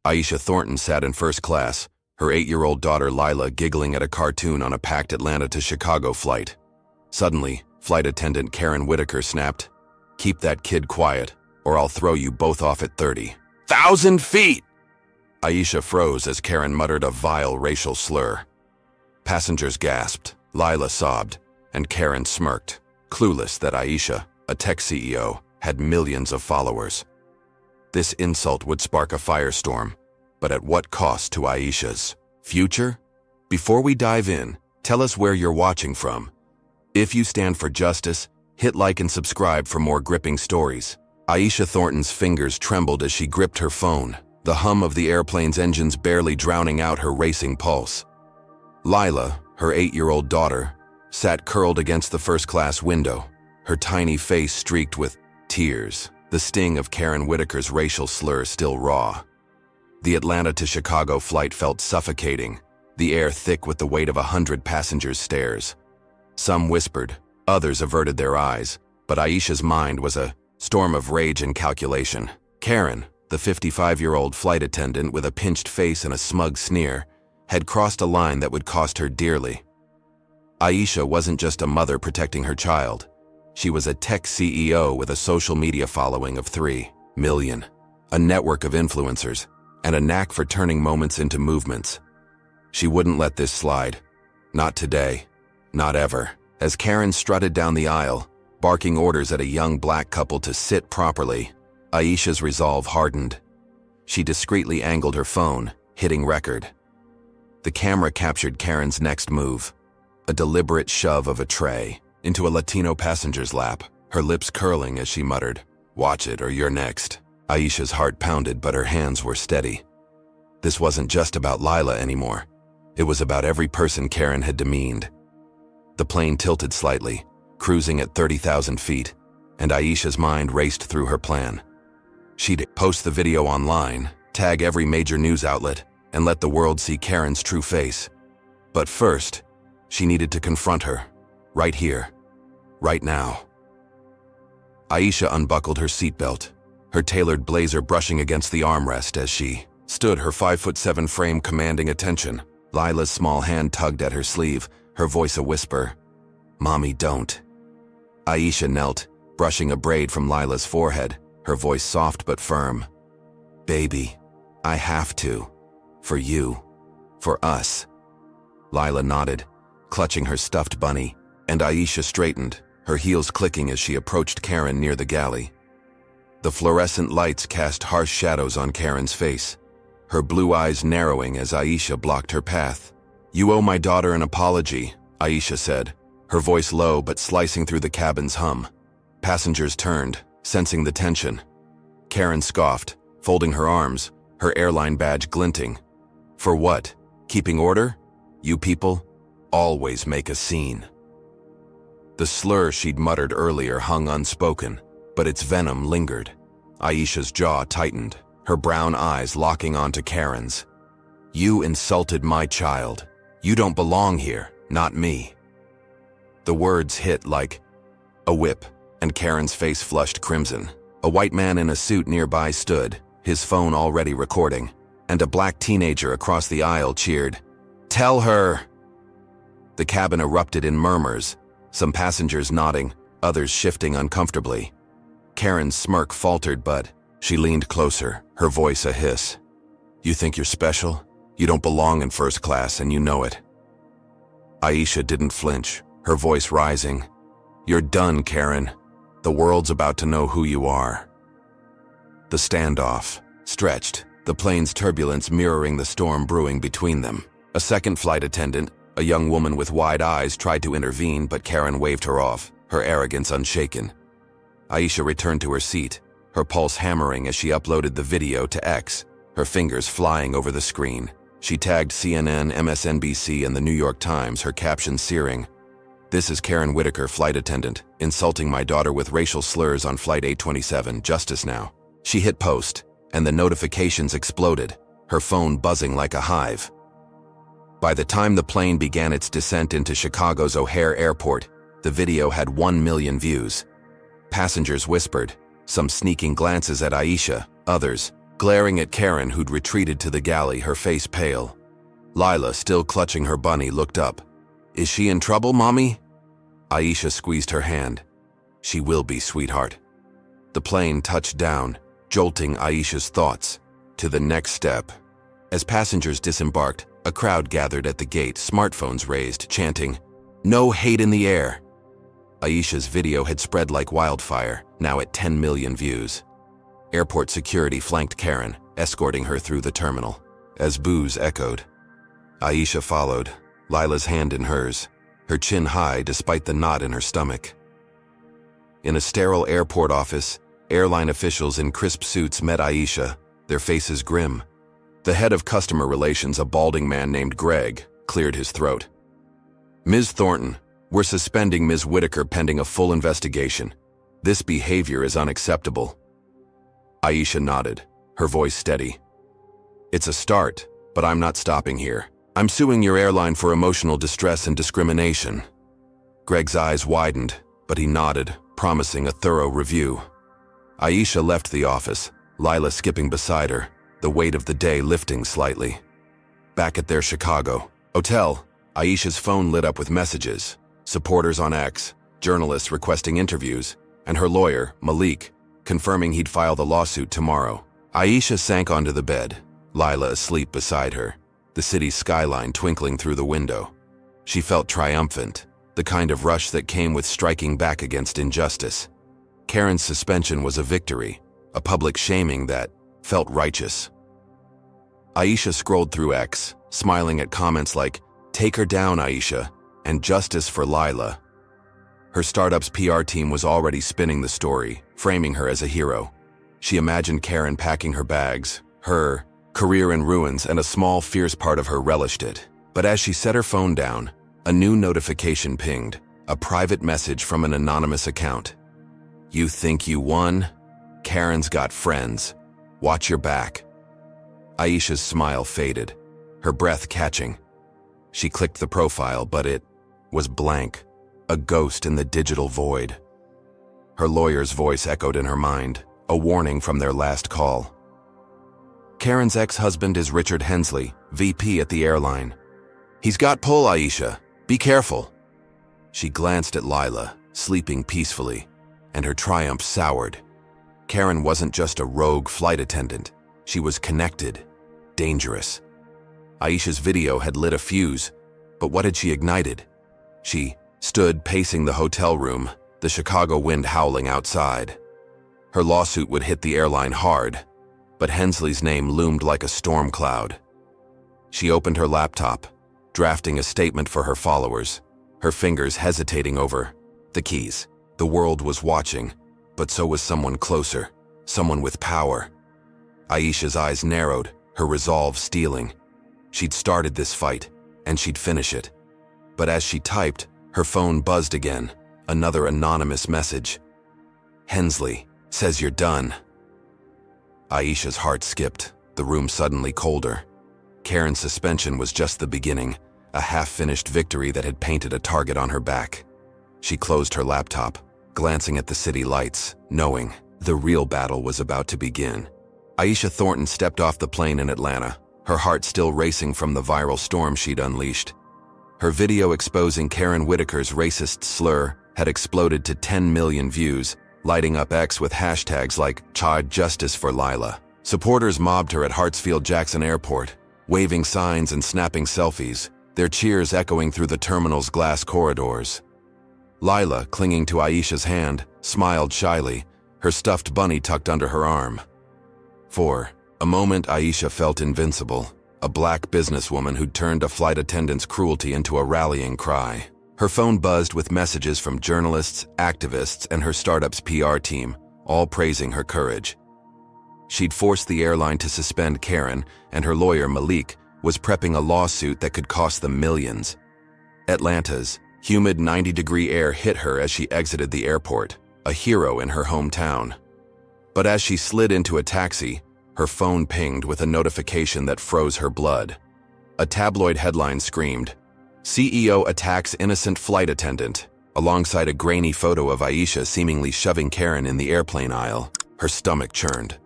Aisha Thornton sat in first class, her 8-year-old daughter Lila giggling at a cartoon on a packed Atlanta to Chicago flight. Suddenly, flight attendant Karen Whitaker snapped, "Keep that kid quiet, or I'll throw you both off at 30,000 feet!" Aisha froze as Karen muttered a vile racial slur. Passengers gasped, Lila sobbed, and Karen smirked, clueless that Aisha, a tech CEO, had millions of followers. This insult would spark a firestorm, but at what cost to Aisha's future? Before we dive in, tell us where you're watching from. If you stand for justice, hit like and subscribe for more gripping stories. Aisha Thornton's fingers trembled as she gripped her phone, the hum of the airplane's engines barely drowning out her racing pulse. Lila, her 8-year-old daughter, sat curled against the first-class window, her tiny face streaked with tears, the sting of Karen Whitaker's racial slur still raw. The Atlanta to Chicago flight felt suffocating, the air thick with the weight of 100 passengers' stares. Some whispered, others averted their eyes, but Aisha's mind was a storm of rage and calculation. Karen, the 55-year-old flight attendant with a pinched face and a smug sneer, had crossed a line that would cost her dearly. Aisha wasn't just a mother protecting her child. She was a tech CEO with a social media following of 3 million, a network of influencers, and a knack for turning moments into movements. She wouldn't let this slide. Not today. Not ever. As Karen strutted down the aisle, barking orders at a young black couple to sit properly, Aisha's resolve hardened. She discreetly angled her phone, hitting record. The camera captured Karen's next move, a deliberate shove of a tray into a Latino passenger's lap, her lips curling as she muttered, "Watch it or you're next." Aisha's heart pounded, but her hands were steady. This wasn't just about Lila anymore. It was about every person Karen had demeaned. The plane tilted slightly, cruising at 30,000 feet, and Aisha's mind raced through her plan. She'd post the video online, tag every major news outlet, and let the world see Karen's true face. But first, she needed to confront her, right here, right now. Aisha unbuckled her seatbelt, her tailored blazer brushing against the armrest as she stood, her 5'7" frame commanding attention. Lila's small hand tugged at her sleeve, her voice a whisper, "Mommy, don't." Aisha knelt, brushing a braid from Lila's forehead, her voice soft but firm. "Baby, I have to. For you. For us." Lila nodded, clutching her stuffed bunny, and Aisha straightened, her heels clicking as she approached Karen near the galley. The fluorescent lights cast harsh shadows on Karen's face, her blue eyes narrowing as Aisha blocked her path. "You owe my daughter an apology," Aisha said, her voice low but slicing through the cabin's hum. Passengers turned, sensing the tension. Karen scoffed, folding her arms, her airline badge glinting. "For what? Keeping order? You people always make a scene." The slur she'd muttered earlier hung unspoken, but its venom lingered. Aisha's jaw tightened, her brown eyes locking onto Karen's. "You insulted my child. You don't belong here, not me." The words hit like a whip, and Karen's face flushed crimson. A white man in a suit nearby stood, his phone already recording, and a black teenager across the aisle cheered, "Tell her!" The cabin erupted in murmurs, some passengers nodding, others shifting uncomfortably. Karen's smirk faltered, but she leaned closer, her voice a hiss. "You think you're special? You don't belong in first class, and you know it." Aisha didn't flinch, her voice rising. "You're done, Karen. The world's about to know who you are." The standoff stretched, the plane's turbulence mirroring the storm brewing between them. A second flight attendant, a young woman with wide eyes, tried to intervene, but Karen waved her off, her arrogance unshaken. Aisha returned to her seat, her pulse hammering as she uploaded the video to X, her fingers flying over the screen. She tagged CNN, MSNBC, and the New York Times, her caption searing, "This is Karen Whitaker, flight attendant, insulting my daughter with racial slurs on Flight 827, justice now." She hit post, and the notifications exploded, her phone buzzing like a hive. By the time the plane began its descent into Chicago's O'Hare Airport, the video had 1 million views. Passengers whispered, some sneaking glances at Aisha, others glaring at Karen, who'd retreated to the galley, her face pale. Lila, still clutching her bunny, looked up. "Is she in trouble, Mommy?" Aisha squeezed her hand. "She will be, sweetheart." The plane touched down, jolting Aisha's thoughts to the next step. As passengers disembarked, a crowd gathered at the gate, smartphones raised, chanting, "No hate in the air." Aisha's video had spread like wildfire, now at 10 million views. Airport security flanked Karen, escorting her through the terminal. As boos echoed, Aisha followed, Lila's hand in hers, her chin high despite the knot in her stomach. In a sterile airport office, airline officials in crisp suits met Aisha, their faces grim. The head of customer relations, a balding man named Greg, cleared his throat. "Ms. Thornton, we're suspending Ms. Whitaker pending a full investigation. This behavior is unacceptable." Aisha nodded, her voice steady. "It's a start, but I'm not stopping here. I'm suing your airline for emotional distress and discrimination." Greg's eyes widened, but he nodded, promising a thorough review. Aisha left the office, Lila skipping beside her, the weight of the day lifting slightly. Back at their Chicago hotel, Aisha's phone lit up with messages, supporters on X, journalists requesting interviews, and her lawyer, Malik, confirming he'd file the lawsuit tomorrow. Aisha sank onto the bed, Lila asleep beside her, the city's skyline twinkling through the window. She felt triumphant, the kind of rush that came with striking back against injustice. Karen's suspension was a victory, a public shaming that felt righteous. Aisha scrolled through X, smiling at comments like, "Take her down, Aisha," and "Justice for Lila." Her startup's PR team was already spinning the story, framing her as a hero. She imagined Karen packing her bags, her career in ruins, and a small, fierce part of her relished it. But as she set her phone down, a new notification pinged, a private message from an anonymous account. "You think you won? Karen's got friends. Watch your back." Aisha's smile faded, her breath catching. She clicked the profile, but it was blank, a ghost in the digital void. Her lawyer's voice echoed in her mind, a warning from their last call. "Karen's ex-husband is Richard Hensley, VP at the airline. He's got pull, Aisha. Be careful." She glanced at Lila, sleeping peacefully, and her triumph soured. Karen wasn't just a rogue flight attendant. She was connected, dangerous. Aisha's video had lit a fuse, but what had she ignited? She stood pacing the hotel room, the Chicago wind howling outside. Her lawsuit would hit the airline hard, but Hensley's name loomed like a storm cloud. She opened her laptop, drafting a statement for her followers, her fingers hesitating over the keys. The world was watching, but so was someone closer, someone with power. Aisha's eyes narrowed, her resolve steeling. She'd started this fight, and she'd finish it. But as she typed, her phone buzzed again, another anonymous message. "Hensley says you're done." Aisha's heart skipped, the room suddenly colder. Karen's suspension was just the beginning, a half-finished victory that had painted a target on her back. She closed her laptop, glancing at the city lights, knowing the real battle was about to begin. Aisha Thornton stepped off the plane in Atlanta, her heart still racing from the viral storm she'd unleashed. Her video exposing Karen Whitaker's racist slur had exploded to 10 million views, lighting up X with hashtags like #Justice for Lila. Supporters mobbed her at Hartsfield-Jackson Airport, waving signs and snapping selfies, their cheers echoing through the terminal's glass corridors. Lila, clinging to Aisha's hand, smiled shyly, her stuffed bunny tucked under her arm. For a moment, Aisha felt invincible, a black businesswoman who'd turned a flight attendant's cruelty into a rallying cry. Her phone buzzed with messages from journalists, activists, and her startup's PR team, all praising her courage. She'd forced the airline to suspend Karen, and her lawyer, Malik, was prepping a lawsuit that could cost them millions. Atlanta's humid 90-degree air hit her as she exited the airport, a hero in her hometown. But as she slid into a taxi, her phone pinged with a notification that froze her blood. A tabloid headline screamed, "CEO attacks innocent flight attendant," alongside a grainy photo of Aisha seemingly shoving Karen in the airplane aisle. Her stomach churned.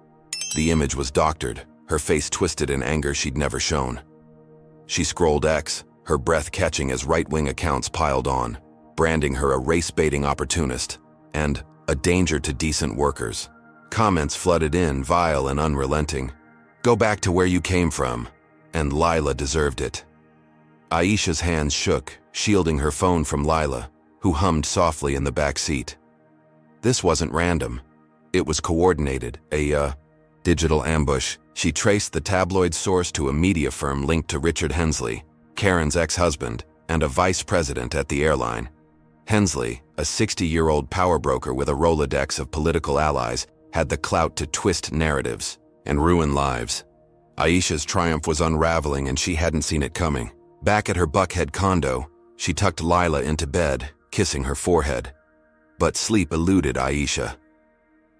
The image was doctored, her face twisted in anger she'd never shown. She scrolled X, her breath catching as right-wing accounts piled on, branding her a race-baiting opportunist and a danger to decent workers. Comments flooded in, vile and unrelenting. "Go back to where you came from," and Lila deserved it. Aisha's hands shook, shielding her phone from Lila, who hummed softly in the back seat. This wasn't random. It was coordinated, a digital ambush. She traced the tabloid source to a media firm linked to Richard Hensley, Karen's ex-husband, and a vice president at the airline. Hensley, a 60-year-old power broker with a Rolodex of political allies, had the clout to twist narratives and ruin lives. Aisha's triumph was unraveling and she hadn't seen it coming. Back at her Buckhead condo, she tucked Lila into bed, kissing her forehead. But sleep eluded Aisha.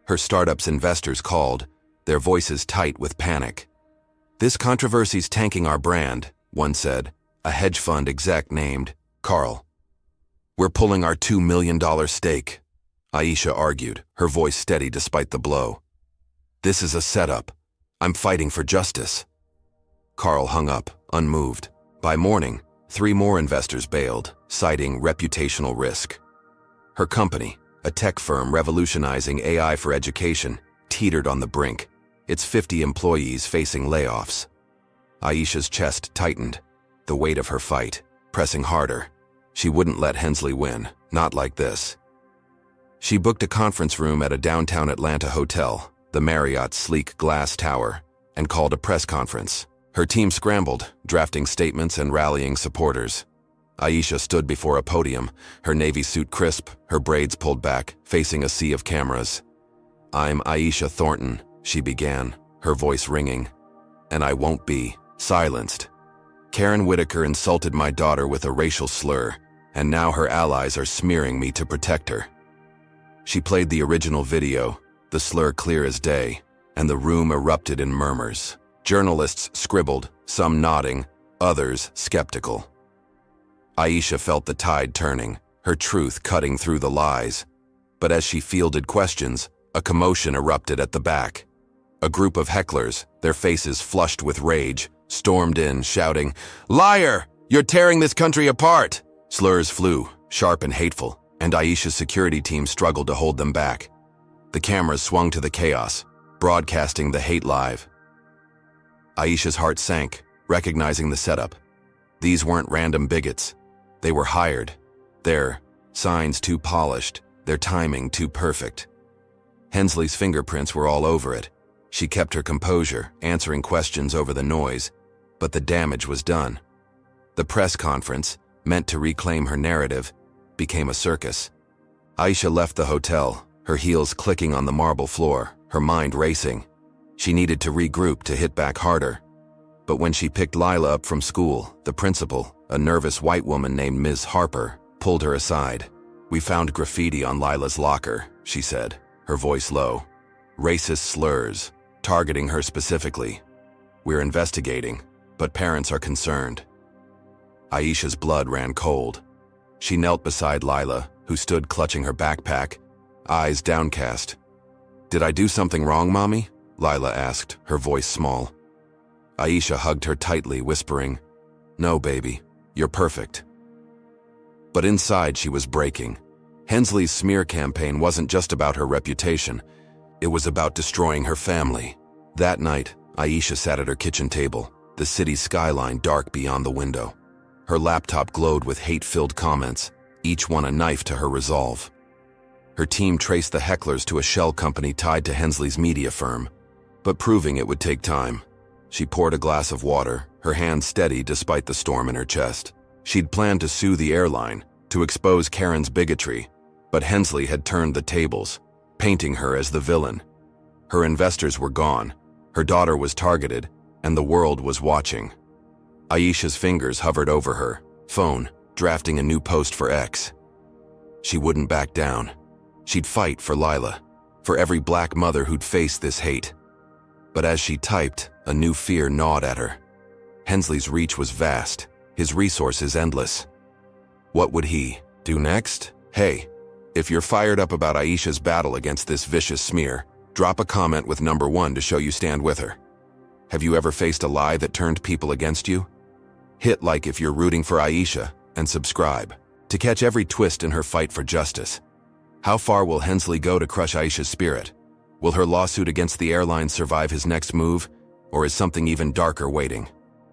Her startup's investors called, their voices tight with panic. "This controversy's tanking our brand," one said, a hedge fund exec named Carl. "We're pulling our $2 million stake," Aisha argued, her voice steady despite the blow. "This is a setup. I'm fighting for justice." Carl hung up, unmoved. By morning, 3 more investors bailed, citing reputational risk. Her company, a tech firm revolutionizing AI for education, teetered on the brink, its 50 employees facing layoffs. Aisha's chest tightened, the weight of her fight, pressing harder. She wouldn't let Hensley win, not like this. She booked a conference room at a downtown Atlanta hotel, the Marriott's sleek glass tower, and called a press conference. Her team scrambled, drafting statements and rallying supporters. Aisha stood before a podium, her navy suit crisp, her braids pulled back, facing a sea of cameras. "I'm Aisha Thornton," she began, her voice ringing. "And I won't be silenced. Karen Whitaker insulted my daughter with a racial slur, and now her allies are smearing me to protect her." She played the original video, the slur clear as day, and the room erupted in murmurs. Journalists scribbled, some nodding, others skeptical. Aisha felt the tide turning, her truth cutting through the lies. But as she fielded questions, a commotion erupted at the back. A group of hecklers, their faces flushed with rage, stormed in, shouting, "Liar! You're tearing this country apart!" Slurs flew, sharp and hateful, and Aisha's security team struggled to hold them back. The cameras swung to the chaos, broadcasting the hate live. Aisha's heart sank, recognizing the setup. These weren't random bigots. They were hired. Their signs too polished, their timing too perfect. Hensley's fingerprints were all over it. She kept her composure, answering questions over the noise, but the damage was done. The press conference, meant to reclaim her narrative, became a circus. Aisha left the hotel, her heels clicking on the marble floor, her mind racing. She needed to regroup to hit back harder. But when she picked Lila up from school, the principal, a nervous white woman named Ms. Harper, pulled her aside. "We found graffiti on Lila's locker," she said, her voice low. "Racist slurs, targeting her specifically. We're investigating, but parents are concerned." Aisha's blood ran cold. She knelt beside Lila, who stood clutching her backpack, eyes downcast. "Did I do something wrong, Mommy?" Lila asked, her voice small. Aisha hugged her tightly, whispering, "No, baby, you're perfect." But inside she was breaking. Hensley's smear campaign wasn't just about her reputation. It was about destroying her family. That night, Aisha sat at her kitchen table, the city skyline dark beyond the window. Her laptop glowed with hate-filled comments, each one a knife to her resolve. Her team traced the hecklers to a shell company tied to Hensley's media firm, but proving it would take time. She poured a glass of water, her hands steady despite the storm in her chest. She'd planned to sue the airline, to expose Karen's bigotry, but Hensley had turned the tables, painting her as the villain. Her investors were gone, her daughter was targeted, and the world was watching. Aisha's fingers hovered over her phone, drafting a new post for X. She wouldn't back down. She'd fight for Lila, for every black mother who'd faced this hate. But as she typed, a new fear gnawed at her. Hensley's reach was vast, his resources endless. What would he do next? Hey, if you're fired up about Aisha's battle against this vicious smear, Drop a comment with number 1 to show you stand with her. Have you ever faced a lie that turned people against you? Hit like if you're rooting for Aisha, and subscribe to catch every twist in her fight for justice. How far will Hensley go to crush Aisha's spirit? Will her lawsuit against the airline survive his next move, or is something even darker waiting?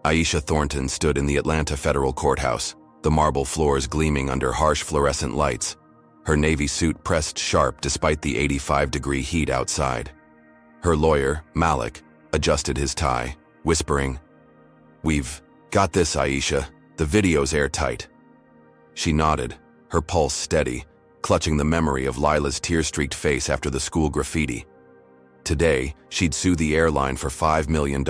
Aisha Thornton stood in the Atlanta federal courthouse, the marble floors gleaming under harsh fluorescent lights, her navy suit pressed sharp despite the 85-degree heat outside. Her lawyer, Malik, adjusted his tie, whispering, "We've got this, Aisha. The video's airtight." She nodded, her pulse steady, clutching the memory of Lila's tear-streaked face after the school graffiti. Today, she'd sue the airline for $5 million,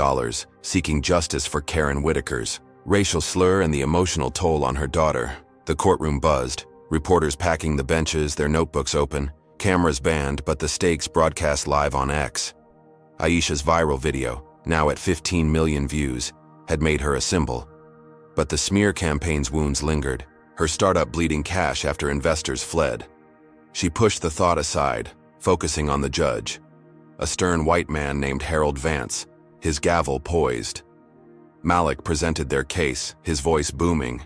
seeking justice for Karen Whitaker's racial slur and the emotional toll on her daughter. The courtroom buzzed, reporters packing the benches, their notebooks open, cameras banned, but the stakes broadcast live on X. Aisha's viral video, now at 15 million views, had made her a symbol. But the smear campaign's wounds lingered, her startup bleeding cash after investors fled. She pushed the thought aside, focusing on the judge, a stern white man named Harold Vance, his gavel poised. Malik presented their case, his voice booming.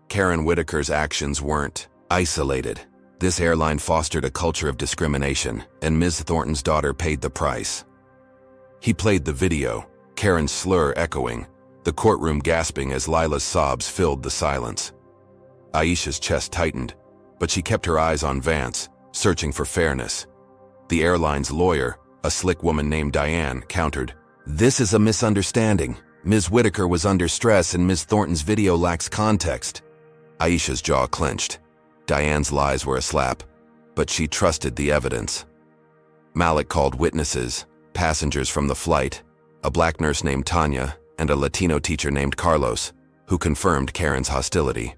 Karen Whitaker's actions weren't isolated. This airline fostered a culture of discrimination, and Ms. Thornton's daughter paid the price. He played the video, Karen's slur echoing, the courtroom gasping as Lila's sobs filled the silence. Aisha's chest tightened, but she kept her eyes on Vance, searching for fairness. The airline's lawyer, a slick woman named Diane, countered, "This is a misunderstanding. Ms. Whitaker was under stress and Ms. Thornton's video lacks context." Aisha's jaw clenched. Diane's lies were a slap, but she trusted the evidence. Malik called witnesses, passengers from the flight, a black nurse named Tanya, and a Latino teacher named Carlos, who confirmed Karen's hostility.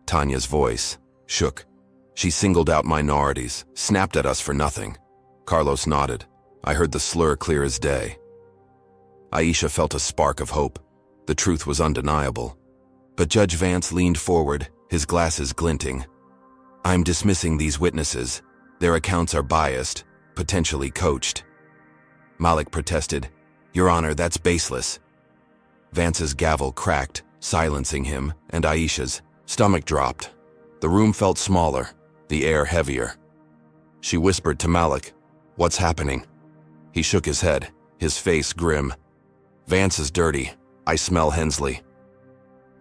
Tanya's voice shook. She singled out minorities, snapped at us for nothing. Carlos nodded. I heard the slur clear as day. Aisha felt a spark of hope. The truth was undeniable. But Judge Vance leaned forward, his glasses glinting. "I'm dismissing these witnesses. Their accounts are biased, potentially coached." Malik protested, "Your Honor, that's baseless." Vance's gavel cracked, silencing him, and Aisha's stomach dropped. The room felt smaller, the air heavier. She whispered to Malik, "What's happening?" He shook his head, his face grim. "Vance is dirty. I smell Hensley."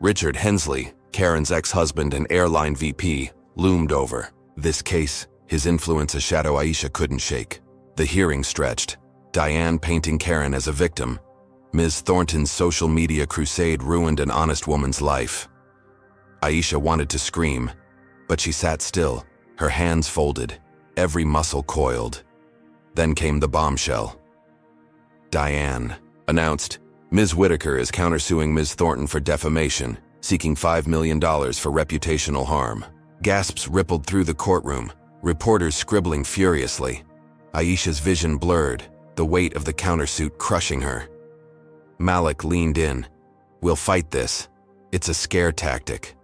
Richard Hensley, Karen's ex-husband and airline VP, loomed over. This case, his influence a shadow Aisha couldn't shake. The hearing stretched. Diane painting Karen as a victim. Ms. Thornton's social media crusade ruined an honest woman's life. Aisha wanted to scream, but she sat still, her hands folded, every muscle coiled. Then came the bombshell. Diane announced, "Ms. Whitaker is countersuing Ms. Thornton for defamation, seeking $5 million for reputational harm." Gasps rippled through the courtroom, reporters scribbling furiously. Aisha's vision blurred, the weight of the countersuit crushing her. Malik leaned in. "We'll fight this. It's a scare tactic."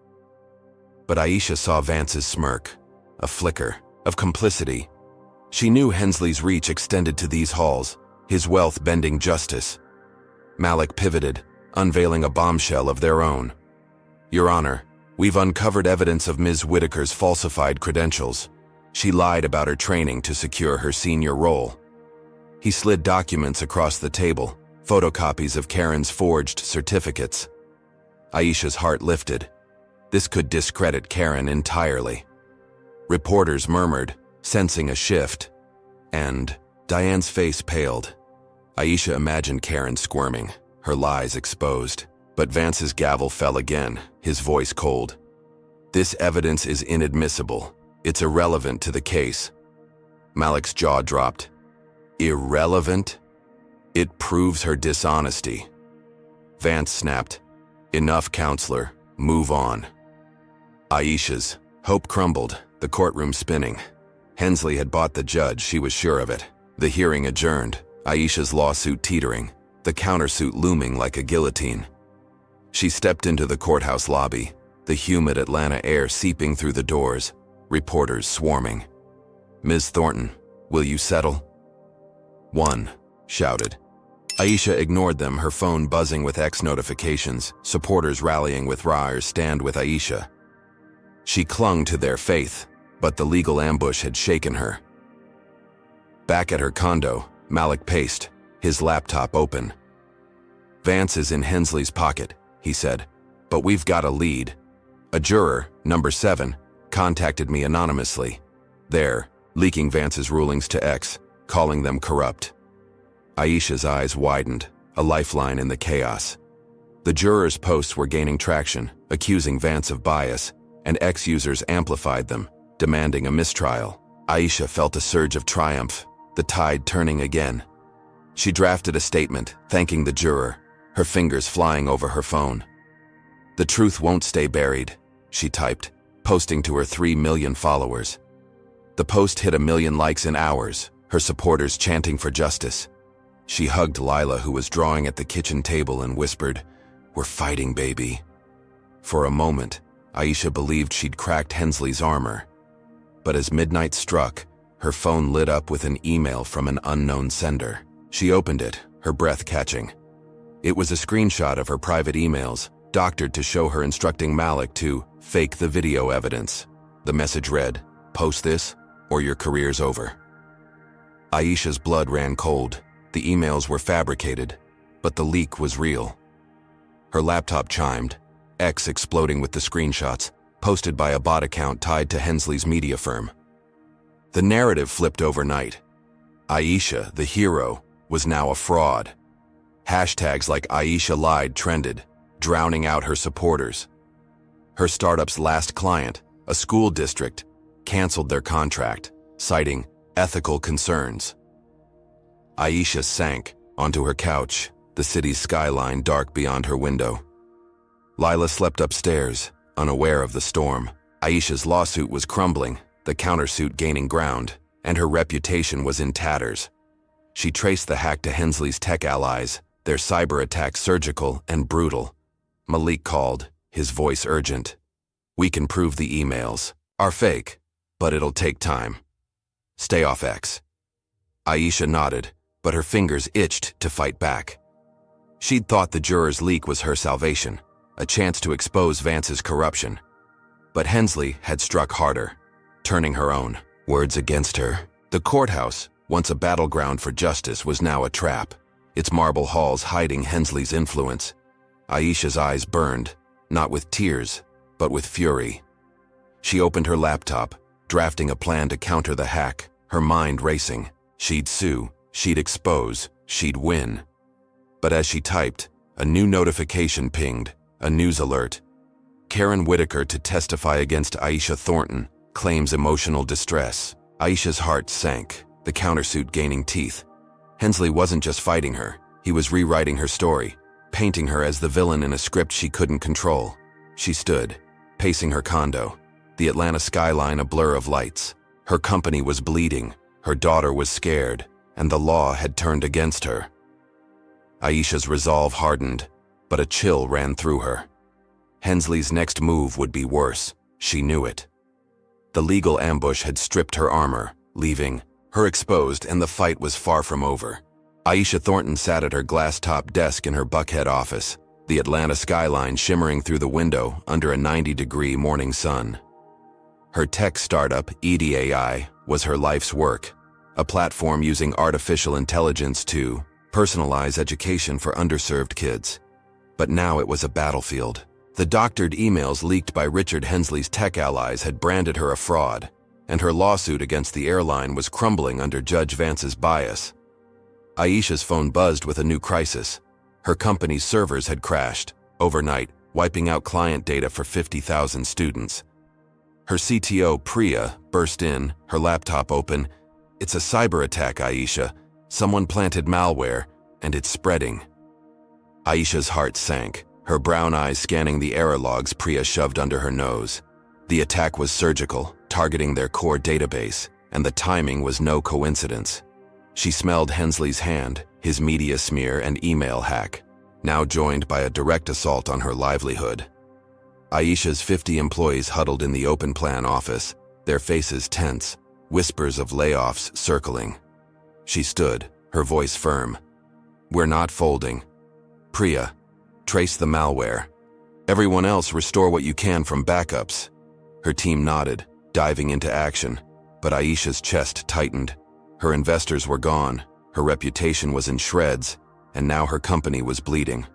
But Aisha saw Vance's smirk, a flicker of complicity. She knew Hensley's reach extended to these halls, his wealth bending justice. Malik pivoted, unveiling a bombshell of their own. "Your Honor, we've uncovered evidence of Ms. Whitaker's falsified credentials. She lied about her training to secure her senior role." He slid documents across the table, photocopies of Karen's forged certificates. Aisha's heart lifted. This could discredit Karen entirely. Reporters murmured, sensing a shift. And Diane's face paled. Aisha imagined Karen squirming, her lies exposed. But Vance's gavel fell again, his voice cold. "This evidence is inadmissible. It's irrelevant to the case." Malik's jaw dropped. "Irrelevant? It proves her dishonesty." Vance snapped. "Enough, counselor. Move on." Aisha's hope crumbled, the courtroom spinning. Hensley had bought the judge, she was sure of it. The hearing adjourned, Aisha's lawsuit teetering, the countersuit looming like a guillotine. She stepped into the courthouse lobby, the humid Atlanta air seeping through the doors, reporters swarming. "Ms. Thornton, will you settle?" 1, shouted. Aisha ignored them, her phone buzzing with X notifications, supporters rallying with Ra's stand with Aisha. She clung to their faith, but the legal ambush had shaken her. Back at her condo, Malik paced, his laptop open. "Vance is in Hensley's pocket," he said, "but we've got a lead. A juror, number 7, contacted me anonymously. They're leaking Vance's rulings to X, calling them corrupt." Aisha's eyes widened, a lifeline in the chaos. The jurors' posts were gaining traction, accusing Vance of bias, and X users amplified them, demanding a mistrial. Aisha felt a surge of triumph, the tide turning again. She drafted a statement, thanking the juror, her fingers flying over her phone. "The truth won't stay buried," she typed, posting to her 3 million followers. The post hit 1 million likes in hours, her supporters chanting for justice. She hugged Lila, who was drawing at the kitchen table, and whispered, "We're fighting, baby." For a moment, Aisha believed she'd cracked Hensley's armor. But as midnight struck, her phone lit up with an email from an unknown sender. She opened it, her breath catching. It was a screenshot of her private emails, doctored to show her instructing Malik to fake the video evidence. The message read, "Post this, or your career's over." Aisha's blood ran cold. The emails were fabricated, but the leak was real. Her laptop chimed, X exploding with the screenshots, posted by a bot account tied to Hensley's media firm. The narrative flipped overnight. Aisha, the hero, was now a fraud. Hashtags like Aisha lied trended, drowning out her supporters. Her startup's last client, a school district, canceled their contract, citing ethical concerns. Aisha sank onto her couch, the city's skyline dark beyond her window. Lila slept upstairs, unaware of the storm. Aisha's lawsuit was crumbling, the countersuit gaining ground, and her reputation was in tatters. She traced the hack to Hensley's tech allies, their cyber attack surgical and brutal. Malik called, his voice urgent. "We can prove the emails are fake, but it'll take time. Stay off X." Aisha nodded, but her fingers itched to fight back. She'd thought the juror's leak was her salvation, a chance to expose Vance's corruption. But Hensley had struck harder, turning her own words against her. The courthouse, once a battleground for justice, was now a trap, its marble halls hiding Hensley's influence. Aisha's eyes burned, not with tears, but with fury. She opened her laptop, drafting a plan to counter the hack, her mind racing. She'd sue, she'd expose, she'd win. But as she typed, a new notification pinged, a news alert. Karen Whitaker to testify against Aisha Thornton, claims emotional distress. Aisha's heart sank, the countersuit gaining teeth. Hensley wasn't just fighting her, he was rewriting her story, painting her as the villain in a script she couldn't control. She stood, pacing her condo, the Atlanta skyline a blur of lights. Her company was bleeding, her daughter was scared, and the law had turned against her. Aisha's resolve hardened, but a chill ran through her. Hensley's next move would be worse, she knew it. The legal ambush had stripped her armor, leaving her exposed, and the fight was far from over. Aisha Thornton sat at her glass-top desk in her Buckhead office, the Atlanta skyline shimmering through the window under a 90-degree morning sun. Her tech startup, EDAI, was her life's work, a platform using artificial intelligence to personalize education for underserved kids. But now it was a battlefield. The doctored emails leaked by Richard Hensley's tech allies had branded her a fraud, and her lawsuit against the airline was crumbling under Judge Vance's bias. Aisha's phone buzzed with a new crisis. Her company's servers had crashed, overnight, wiping out client data for 50,000 students. Her CTO, Priya, burst in, her laptop open. "It's a cyber attack, Aisha. Someone planted malware, and it's spreading." Aisha's heart sank, her brown eyes scanning the error logs Priya shoved under her nose. The attack was surgical, targeting their core database, and the timing was no coincidence. She smelled Hensley's hand, his media smear and email hack, now joined by a direct assault on her livelihood. Aisha's 50 employees huddled in the open plan office, their faces tense, whispers of layoffs circling. She stood, her voice firm. "We're not folding. Priya, trace the malware. Everyone else, restore what you can from backups." Her team nodded, diving into action, but Aisha's chest tightened. Her investors were gone, her reputation was in shreds, and now her company was bleeding.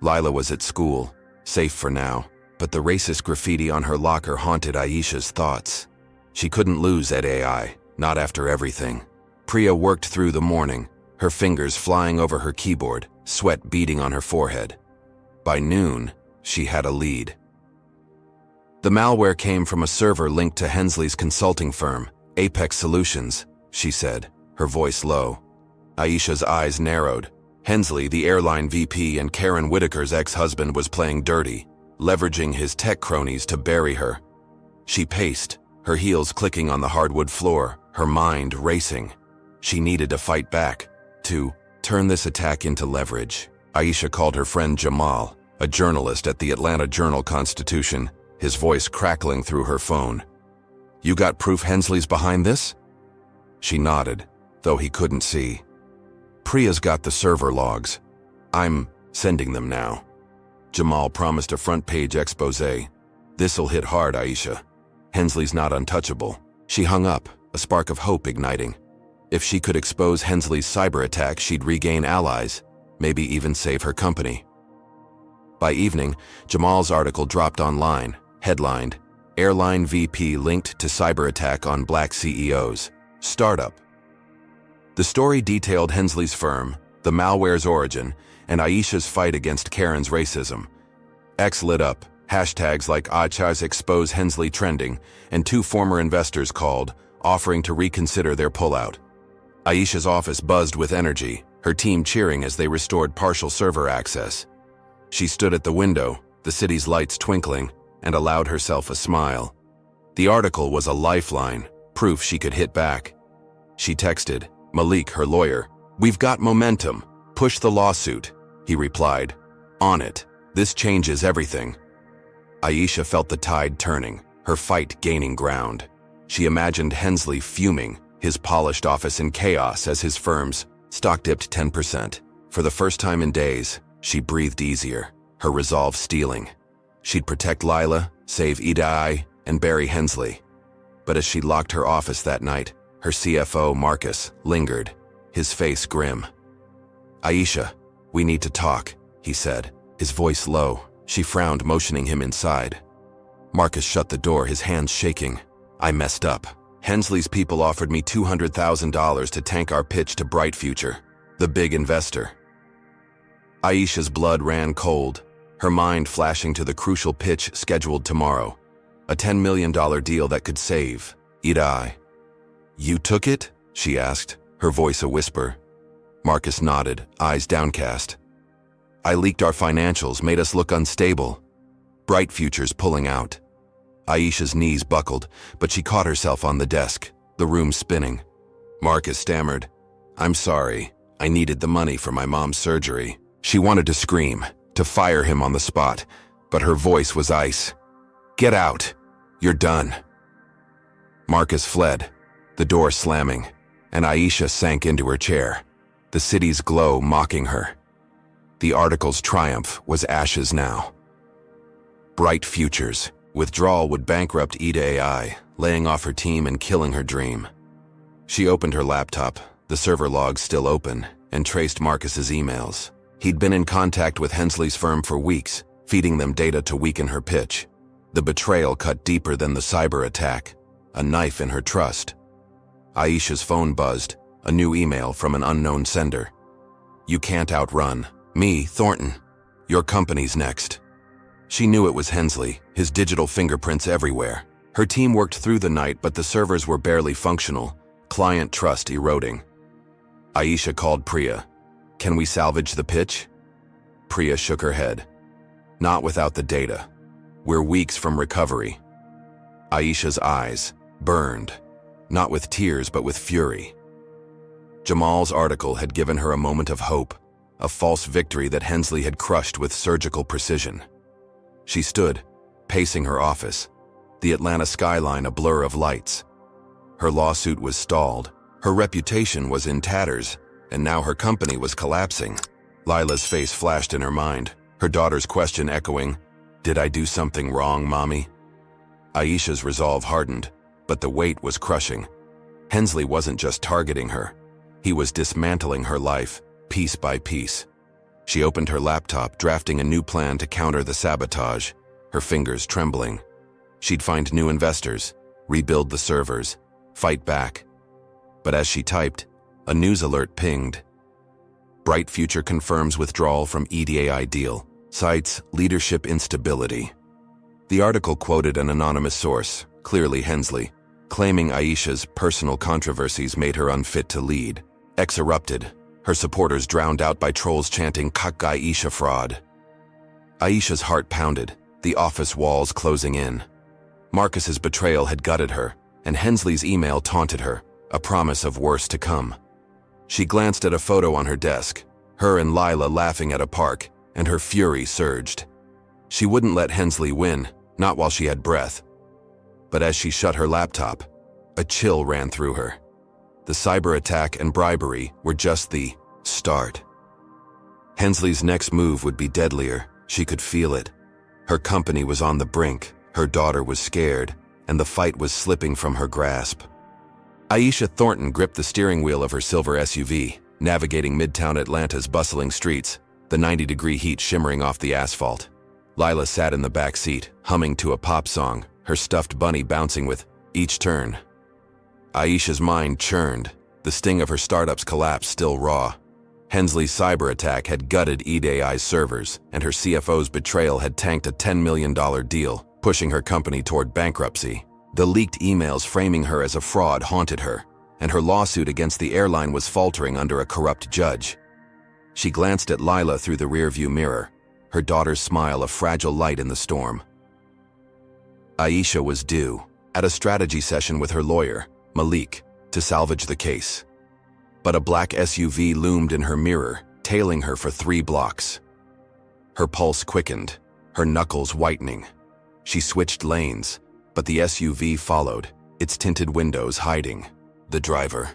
Lila was at school, safe for now, but the racist graffiti on her locker haunted Aisha's thoughts. She couldn't lose at AI, not after everything. Priya worked through the morning, her fingers flying over her keyboard, sweat beading on her forehead. By noon, she had a lead. The malware came from a server linked to Hensley's consulting firm, Apex Solutions, she said, her voice low. Aisha's eyes narrowed. Hensley, the airline VP and Karen Whitaker's ex-husband, was playing dirty, leveraging his tech cronies to bury her. She paced, her heels clicking on the hardwood floor, her mind racing. She needed to fight back, to turn this attack into leverage. Aisha called her friend Jamal, a journalist at the Atlanta Journal-Constitution, his voice crackling through her phone. "You got proof Hensley's behind this?" She nodded, though he couldn't see. "Priya's got the server logs. I'm sending them now." Jamal promised a front-page expose. "This'll hit hard, Aisha. Hensley's not untouchable." She hung up, a spark of hope igniting. If she could expose Hensley's cyber attack, she'd regain allies, maybe even save her company. By evening, Jamal's article dropped online, headlined, "Airline VP linked to cyber attack on Black CEOs. Startup." The story detailed Hensley's firm, the malware's origin, and Aisha's fight against Karen's racism. X lit up, hashtags like Achaz expose Hensley trending, and 2 former investors called, offering to reconsider their pullout. Aisha's office buzzed with energy, her team cheering as they restored partial server access. She stood at the window, the city's lights twinkling, and allowed herself a smile. The article was a lifeline, proof she could hit back. She texted Malik, her lawyer, "We've got momentum. Push the lawsuit." He replied, "On it. This changes everything." Aisha felt the tide turning, her fight gaining ground. She imagined Hensley fuming, his polished office in chaos as his firm's stock dipped 10%. For the first time in days, she breathed easier, her resolve steeling. She'd protect Lila, save Idai, and bury Hensley. But as she locked her office that night, her CFO, Marcus, lingered, his face grim. "Aisha, we need to talk," he said, his voice low. She frowned, motioning him inside. Marcus shut the door, his hands shaking. "I messed up. Hensley's people offered me $200,000 to tank our pitch to Bright Future, the big investor." Aisha's blood ran cold, her mind flashing to the crucial pitch scheduled tomorrow. A $10 million deal that could save Idai. "You took it?" she asked, her voice a whisper. Marcus nodded, eyes downcast. "I leaked our financials, made us look unstable. Bright Future's pulling out." Aisha's knees buckled, but she caught herself on the desk, the room spinning. Marcus stammered, "I'm sorry. I needed the money for my mom's surgery." She wanted to scream, to fire him on the spot, but her voice was ice. "Get out. You're done." Marcus fled, the door slamming, and Aisha sank into her chair, the city's glow mocking her. The article's triumph was ashes now. Bright Futures. Withdrawal would bankrupt Ida AI, laying off her team and killing her dream. She opened her laptop, the server logs still open, and traced Marcus's emails. He'd been in contact with Hensley's firm for weeks, feeding them data to weaken her pitch. The betrayal cut deeper than the cyber attack, a knife in her trust. Aisha's phone buzzed, a new email from an unknown sender. "You can't outrun me, Thornton. Your company's next." She knew it was Hensley, his digital fingerprints everywhere. Her team worked through the night, but the servers were barely functional, client trust eroding. Aisha called Priya. "Can we salvage the pitch?" Priya shook her head. "Not without the data. We're weeks from recovery." Aisha's eyes burned, not with tears but with fury. Jamal's article had given her a moment of hope, a false victory that Hensley had crushed with surgical precision. She stood, pacing her office, the Atlanta skyline a blur of lights. Her lawsuit was stalled, her reputation was in tatters, and now her company was collapsing. Lila's face flashed in her mind, her daughter's question echoing, "Did I do something wrong, Mommy?" Aisha's resolve hardened, but the weight was crushing. Hensley wasn't just targeting her. He was dismantling her life, piece by piece. She opened her laptop, drafting a new plan to counter the sabotage, her fingers trembling. She'd find new investors, rebuild the servers, fight back. But as she typed, a news alert pinged. Bright future confirms withdrawal from EDAI deal, cites leadership instability. The article quoted an anonymous source, clearly Hensley, claiming Aisha's personal controversies made her unfit to lead. X erupted, her supporters drowned out by trolls chanting "Kak Aisha fraud." Aisha's heart pounded, the office walls closing in. Marcus's betrayal had gutted her, and Hensley's email taunted her, a promise of worse to come. She glanced at a photo on her desk, her and Lila laughing at a park, and her fury surged. She wouldn't let Hensley win, not while she had breath. But as she shut her laptop, a chill ran through her. The cyber attack and bribery were just the start. Hensley's next move would be deadlier, she could feel it. Her company was on the brink, her daughter was scared, and the fight was slipping from her grasp. Aisha Thornton gripped the steering wheel of her silver SUV, navigating Midtown Atlanta's bustling streets, the 90-degree heat shimmering off the asphalt. Lila sat in the back seat, humming to a pop song, her stuffed bunny bouncing with each turn. Aisha's mind churned, the sting of her startup's collapse still raw. Hensley's cyber attack had gutted EDAI's servers, and her CFO's betrayal had tanked a $10 million deal, pushing her company toward bankruptcy. The leaked emails framing her as a fraud haunted her, and her lawsuit against the airline was faltering under a corrupt judge. She glanced at Lila through the rearview mirror, her daughter's smile a fragile light in the storm. Aisha was due, at a strategy session with her lawyer, Malik, to salvage the case. But a black SUV loomed in her mirror, tailing her for 3 blocks. Her pulse quickened, her knuckles whitening. She switched lanes, but the SUV followed, its tinted windows hiding the driver.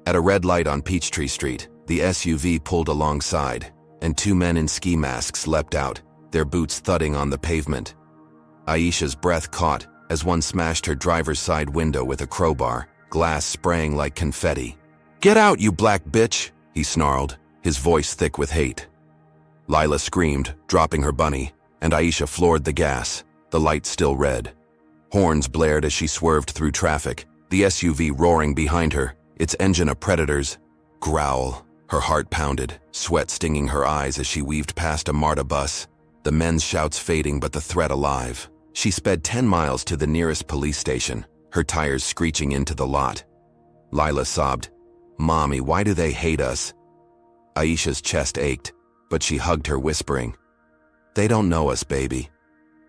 At a red light on Peachtree Street, the SUV pulled alongside, and 2 men in ski masks leapt out, their boots thudding on the pavement. Aisha's breath caught as one smashed her driver's side window with a crowbar, glass spraying like confetti. "Get out, you black bitch!" he snarled, his voice thick with hate. Lila screamed, dropping her bunny, and Aisha floored the gas, the light still red. Horns blared as she swerved through traffic, the SUV roaring behind her, its engine a predator's growl. Her heart pounded, sweat stinging her eyes as she weaved past a MARTA bus, the men's shouts fading but the threat alive. She sped 10 miles to the nearest police station, her tires screeching into the lot. Lila sobbed, "Mommy, why do they hate us?" Aisha's chest ached, but she hugged her, whispering, "They don't know us, baby.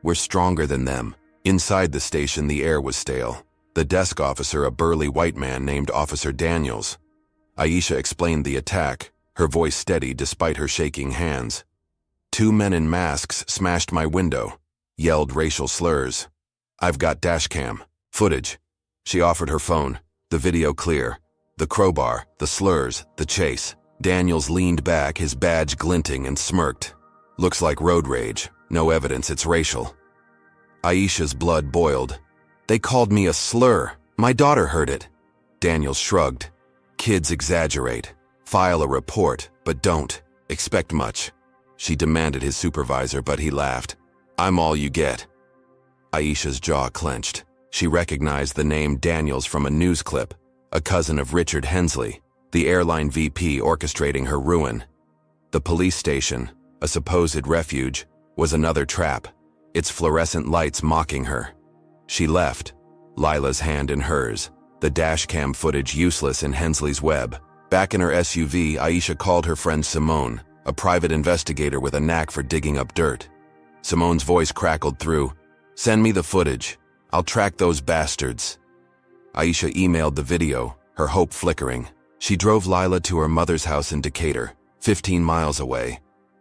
We're stronger than them." Inside the station, the air was stale. The desk officer, a burly white man named Officer Daniels. Aisha explained the attack, her voice steady despite her shaking hands. "2 men in masks smashed my window, yelled racial slurs. I've got dashcam footage." She offered her phone, the video clear. The crowbar, the slurs, the chase. Daniels leaned back, his badge glinting, and smirked. "Looks like road rage. No evidence it's racial." Aisha's blood boiled. "They called me a slur. My daughter heard it." Daniels shrugged. "Kids exaggerate. File a report, but don't expect much." She demanded his supervisor, but he laughed. "I'm all you get." Aisha's jaw clenched. She recognized the name Daniels from a news clip, a cousin of Richard Hensley, the airline VP orchestrating her ruin. The police station, a supposed refuge, was another trap, its fluorescent lights mocking her. She left, Lila's hand in hers, the dashcam footage useless in Hensley's web. Back in her SUV, Aisha called her friend Simone, a private investigator with a knack for digging up dirt. Simone's voice crackled through, "Send me the footage. I'll track those bastards." Aisha emailed the video, her hope flickering. She drove Lila to her mother's house in Decatur, 15 miles away,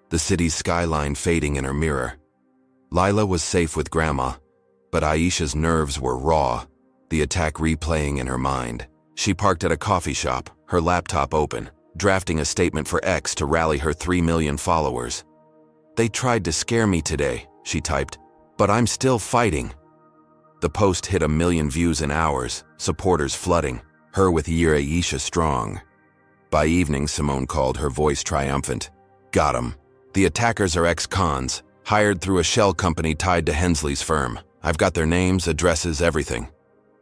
the city's skyline fading in her mirror. Lila was safe with Grandma, but Aisha's nerves were raw, the attack replaying in her mind. She parked at a coffee shop, her laptop open, drafting a statement for X to rally her 3 million followers. "They tried to scare me today," she typed, "but I'm still fighting." The post hit 1 million views in hours, supporters flooding, her with "Year Aisha strong." By evening, Simone called, her voice triumphant. "Got 'em. The attackers are ex-cons, hired through a shell company tied to Hensley's firm. I've got their names, addresses, everything."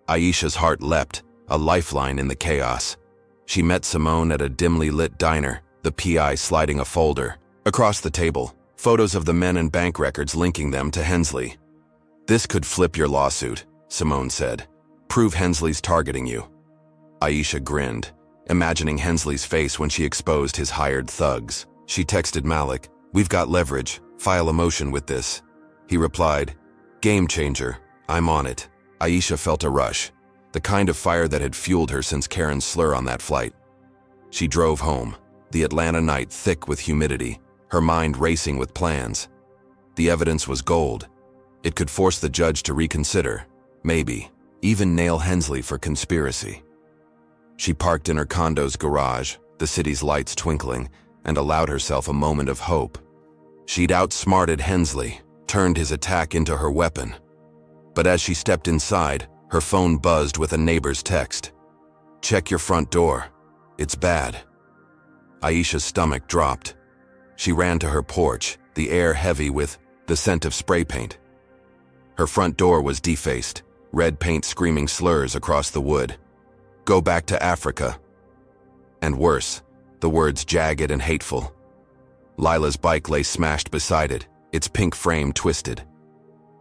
Aisha's heart leapt, a lifeline in the chaos. She met Simone at a dimly lit diner, the PI sliding a folder. Across the table, photos of the men and bank records linking them to Hensley. "This could flip your lawsuit," Simone said. "Prove Hensley's targeting you." Aisha grinned, imagining Hensley's face when she exposed his hired thugs. She texted Malik, "We've got leverage. File a motion with this." He replied, "Game changer. I'm on it." Aisha felt a rush, the kind of fire that had fueled her since Karen's slur on that flight. She drove home, the Atlanta night thick with humidity, her mind racing with plans. The evidence was gold. It could force the judge to reconsider, maybe, even nail Hensley for conspiracy. She parked in her condo's garage, the city's lights twinkling, and allowed herself a moment of hope. She'd outsmarted Hensley, turned his attack into her weapon. But as she stepped inside, her phone buzzed with a neighbor's text. "Check your front door. It's bad." Aisha's stomach dropped. She ran to her porch, the air heavy with the scent of spray paint. Her front door was defaced, red paint screaming slurs across the wood. "Go back to Africa." And worse, the words jagged and hateful. Lila's bike lay smashed beside it, its pink frame twisted.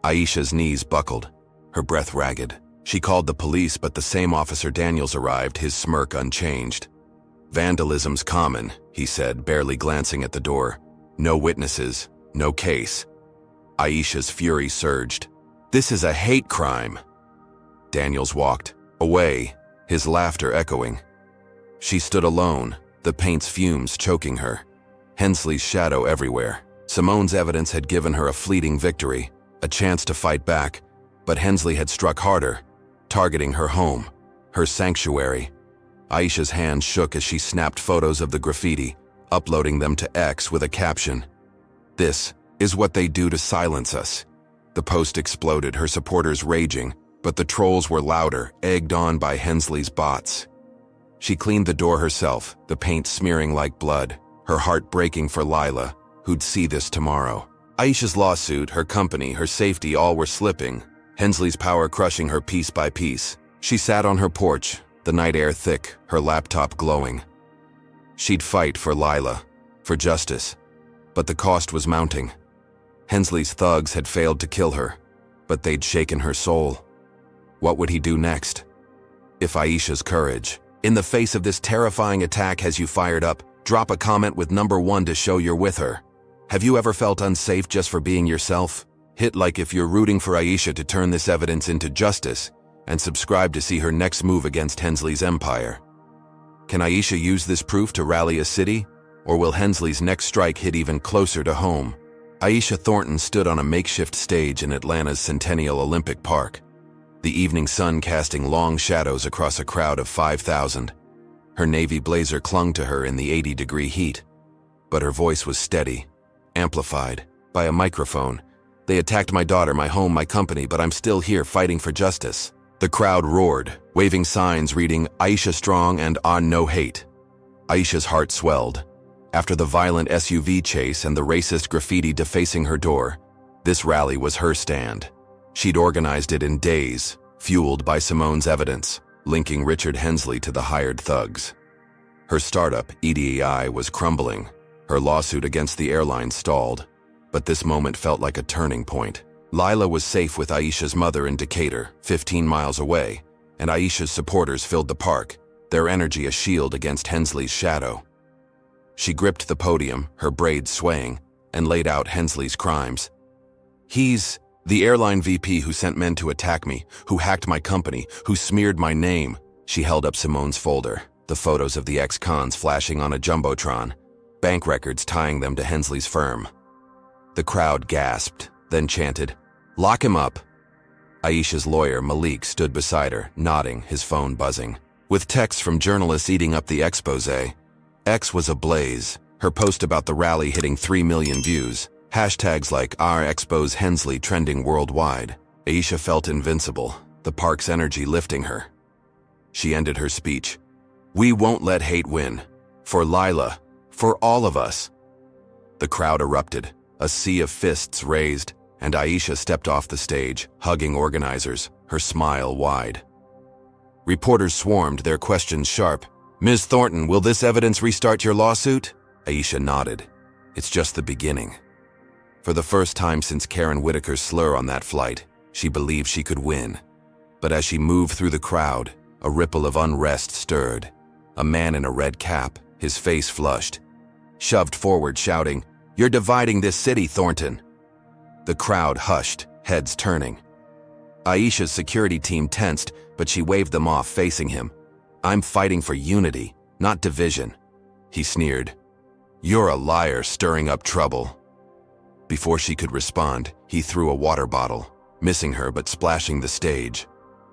Aisha's knees buckled, her breath ragged. She called the police, but the same officer Daniels arrived, his smirk unchanged. "Vandalism's common," he said, barely glancing at the door. "No witnesses, no case." Aisha's fury surged. "This is a hate crime." Daniels walked away, his laughter echoing. She stood alone, the paint's fumes choking her. Hensley's shadow everywhere. Simone's evidence had given her a fleeting victory, a chance to fight back, but Hensley had struck harder, targeting her home, her sanctuary. Aisha's hand shook as she snapped photos of the graffiti, uploading them to X with a caption, "This is what they do to silence us." The post exploded, her supporters raging, but the trolls were louder, egged on by Hensley's bots. She cleaned the door herself, the paint smearing like blood, her heart breaking for Lila, who'd see this tomorrow. Aisha's lawsuit, her company, her safety, all were slipping, Hensley's power crushing her piece by piece. She sat on her porch, the night air thick, her laptop glowing. She'd fight for Lila, for justice, but the cost was mounting. Hensley's thugs had failed to kill her, but they'd shaken her soul. What would he do next? If Aisha's courage, in the face of this terrifying attack, has you fired up, drop a comment with #1 to show you're with her. Have you ever felt unsafe just for being yourself? Hit like if you're rooting for Aisha to turn this evidence into justice, and subscribe to see her next move against Hensley's empire. Can Aisha use this proof to rally a city, or will Hensley's next strike hit even closer to home? Aisha Thornton stood on a makeshift stage in Atlanta's Centennial Olympic Park, the evening sun casting long shadows across a crowd of 5,000. Her navy blazer clung to her in the 80-degree heat, but her voice was steady, amplified by a microphone. "They attacked my daughter, my home, my company, but I'm still here fighting for justice." The crowd roared, waving signs reading "Aisha Strong" and "On No Hate." Aisha's heart swelled. After the violent SUV chase and the racist graffiti defacing her door, this rally was her stand. She'd organized it in days, fueled by Simone's evidence, linking Richard Hensley to the hired thugs. Her startup, EDI, was crumbling. Her lawsuit against the airline stalled. But this moment felt like a turning point. Lila was safe with Aisha's mother in Decatur, 15 miles away, and Aisha's supporters filled the park, their energy a shield against Hensley's shadow. She gripped the podium, her braids swaying, and laid out Hensley's crimes. "He's the airline VP who sent men to attack me, who hacked my company, who smeared my name." She held up Simone's folder, the photos of the ex-cons flashing on a jumbotron, bank records tying them to Hensley's firm. The crowd gasped, then chanted, "Lock him up." Aisha's lawyer, Malik, stood beside her, nodding, his phone buzzing. With texts from journalists eating up the expose, X was ablaze, her post about the rally hitting 3 million views, hashtags like #RExpose Hensley trending worldwide. Aisha felt invincible, the park's energy lifting her. She ended her speech. "We won't let hate win. For Lila. For all of us." The crowd erupted, a sea of fists raised, and Aisha stepped off the stage, hugging organizers, her smile wide. Reporters swarmed, their questions sharp. "Ms. Thornton, will this evidence restart your lawsuit?" Aisha nodded. "It's just the beginning." For the first time since Karen Whitaker's slur on that flight, she believed she could win. But as she moved through the crowd, a ripple of unrest stirred. A man in a red cap, his face flushed, shoved forward shouting, "You're dividing this city, Thornton." The crowd hushed, heads turning. Aisha's security team tensed, but she waved them off, facing him. "I'm fighting for unity, not division." He sneered. "You're a liar stirring up trouble." Before she could respond, he threw a water bottle, missing her but splashing the stage.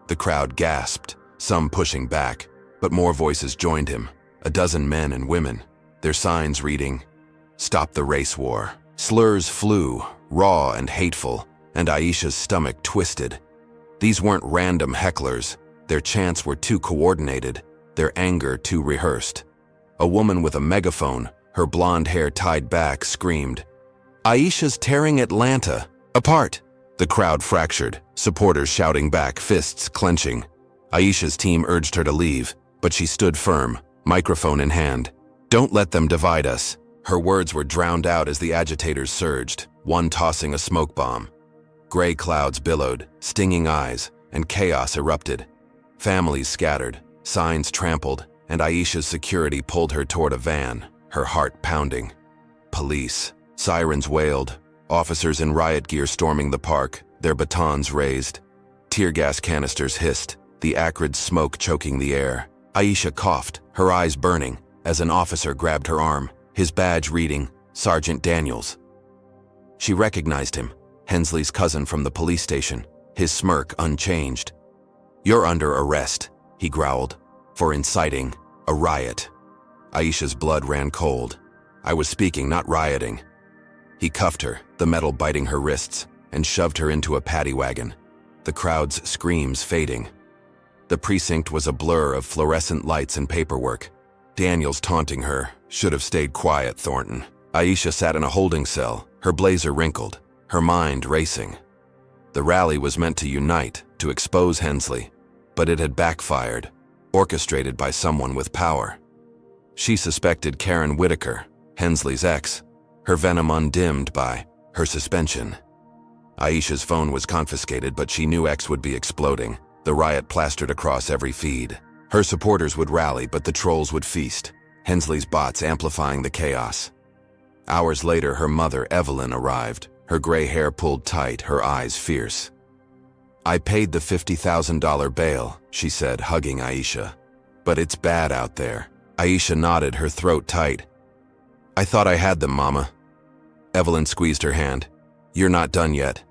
The crowd gasped, some pushing back, but more voices joined him, a dozen men and women, their signs reading, "Stop the race war." Slurs flew, raw and hateful, and Aisha's stomach twisted. These weren't random hecklers. Their chants were too coordinated, their anger too rehearsed. A woman with a megaphone, her blonde hair tied back, screamed, "Aisha's tearing Atlanta apart." The crowd fractured, supporters shouting back, fists clenching. Aisha's team urged her to leave, but she stood firm, microphone in hand. "Don't let them divide us." Her words were drowned out as the agitators surged, one tossing a smoke bomb. Gray clouds billowed, stinging eyes, and chaos erupted. Families scattered, signs trampled, and Aisha's security pulled her toward a van, her heart pounding. Police. Sirens wailed, officers in riot gear storming the park, their batons raised. Tear gas canisters hissed, the acrid smoke choking the air. Aisha coughed, her eyes burning, as an officer grabbed her arm, his badge reading, Sergeant Daniels. She recognized him, Hensley's cousin from the police station, his smirk unchanged. "You're under arrest," he growled, "for inciting a riot." Aisha's blood ran cold. "I was speaking, not rioting." He cuffed her, the metal biting her wrists, and shoved her into a paddy wagon, the crowd's screams fading. The precinct was a blur of fluorescent lights and paperwork. Daniels taunting her, "Should have stayed quiet, Thornton." Aisha sat in a holding cell, her blazer wrinkled, her mind racing. The rally was meant to unite, to expose Hensley, but it had backfired, orchestrated by someone with power. She suspected Karen Whitaker, Hensley's ex, her venom undimmed by her suspension. Aisha's phone was confiscated, but she knew X would be exploding, the riot plastered across every feed. Her supporters would rally, but the trolls would feast, Hensley's bots amplifying the chaos. Hours later, her mother, Evelyn, arrived, her gray hair pulled tight, her eyes fierce. "I paid the $50,000 bail," she said, hugging Aisha. "But it's bad out there." Aisha nodded, her throat tight. "I thought I had them, Mama." Evelyn squeezed her hand. "You're not done yet."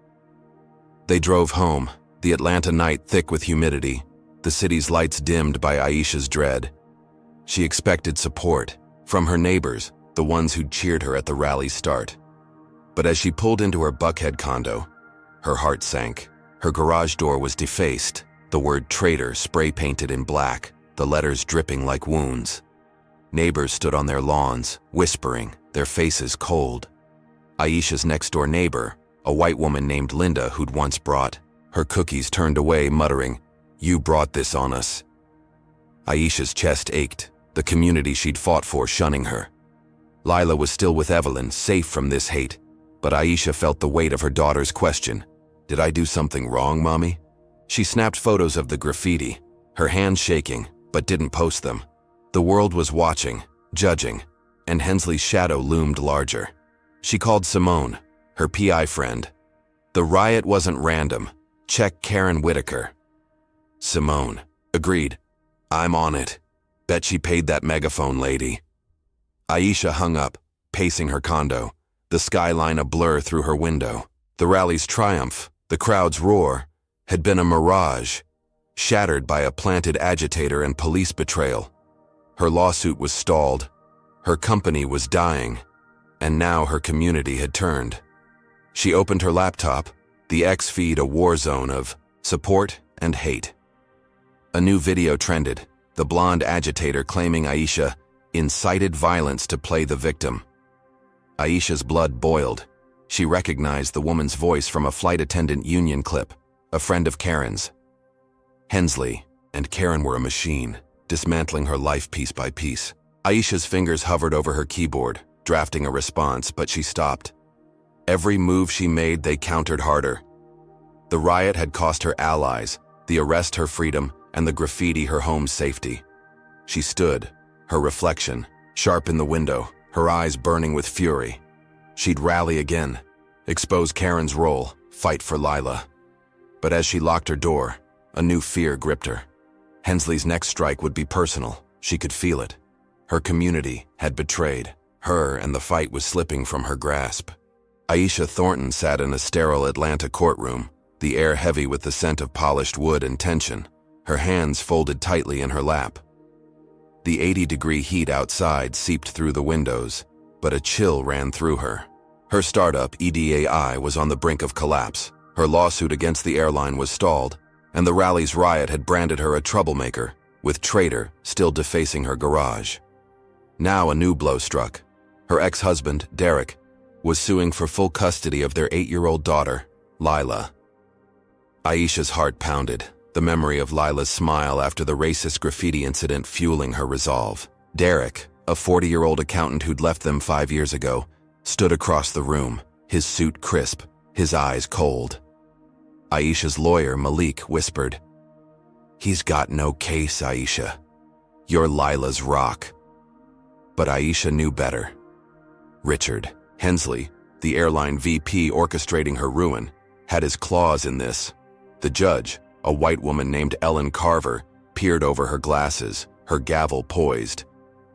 They drove home, the Atlanta night thick with humidity, the city's lights dimmed by Aisha's dread. She expected support from her neighbors, the ones who'd cheered her at the rally's start. But as she pulled into her Buckhead condo, her heart sank. Her garage door was defaced, the word traitor spray-painted in black, the letters dripping like wounds. Neighbors stood on their lawns, whispering, their faces cold. Aisha's next-door neighbor, a white woman named Linda who'd once brought her cookies, turned away, muttering, "You brought this on us." Aisha's chest ached, the community she'd fought for shunning her. Lila was still with Evelyn, safe from this hate, but Aisha felt the weight of her daughter's question. "Did I do something wrong, Mommy?" She snapped photos of the graffiti, her hands shaking, but didn't post them. The world was watching, judging, and Hensley's shadow loomed larger. She called Simone, her PI friend. "The riot wasn't random. Check Karen Whitaker." Simone agreed. "I'm on it. Bet she paid that megaphone lady." Aisha hung up, pacing her condo, the skyline a blur through her window. The rally's triumph, the crowd's roar, had been a mirage, shattered by a planted agitator and police betrayal. Her lawsuit was stalled, Her company was dying, and now her community had turned. She opened her laptop, the X feed a war zone of support and hate. A new video trended, the blonde agitator claiming Aisha incited violence to play the victim. Aisha's blood boiled. She recognized the woman's voice from a flight attendant union clip, a friend of Karen's. Hensley and Karen were a machine, dismantling her life piece by piece. Aisha's fingers hovered over her keyboard, drafting a response, but she stopped. Every move she made, they countered harder. The riot had cost her allies, the arrest her freedom, and the graffiti her home's safety. She stood, her reflection, sharp in the window, her eyes burning with fury. She'd rally again, expose Karen's role, fight for Lila. But as she locked her door, a new fear gripped her. Hensley's next strike would be personal. She could feel it. Her community had betrayed her, and the fight was slipping from her grasp. Aisha Thornton sat in a sterile Atlanta courtroom, the air heavy with the scent of polished wood and tension, her hands folded tightly in her lap. The 80-degree heat outside seeped through the windows, but a chill ran through her. Her startup, EDAI, was on the brink of collapse. Her lawsuit against the airline was stalled, and the rally's riot had branded her a troublemaker, with traitor still defacing her garage. Now a new blow struck. Her ex-husband, Derek, was suing for full custody of their 8-year-old daughter, Lila. Aisha's heart pounded, the memory of Lila's smile after the racist graffiti incident fueling her resolve. Derek, a 40-year-old accountant who'd left them 5 years ago, stood across the room, his suit crisp, his eyes cold. Aisha's lawyer, Malik, whispered, "He's got no case, Aisha. You're Lila's rock." But Aisha knew better. Richard Hensley, the airline VP orchestrating her ruin, had his claws in this. The judge, a white woman named Ellen Carver, peered over her glasses, her gavel poised.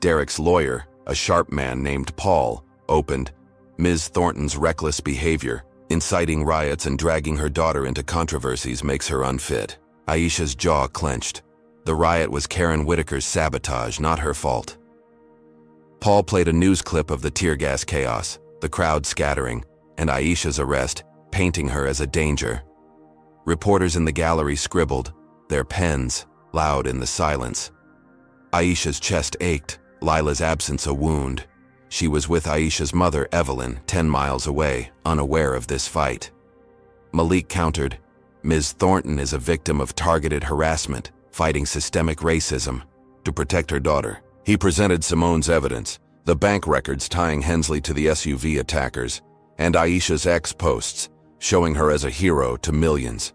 Derek's lawyer, a sharp man named Paul, opened, "Ms. Thornton's reckless behavior, inciting riots and dragging her daughter into controversies makes her unfit." Aisha's jaw clenched. The riot was Karen Whitaker's sabotage, not her fault. Paul played a news clip of the tear gas chaos, the crowd scattering, and Aisha's arrest, painting her as a danger. Reporters in the gallery scribbled, their pens loud in the silence. Aisha's chest ached, Lila's absence a wound. She was with Aisha's mother, Evelyn, 10 miles away, unaware of this fight. Malik countered, "Ms. Thornton is a victim of targeted harassment, fighting systemic racism to protect her daughter." He presented Simone's evidence, the bank records tying Hensley to the SUV attackers, and Aisha's ex-posts, showing her as a hero to millions.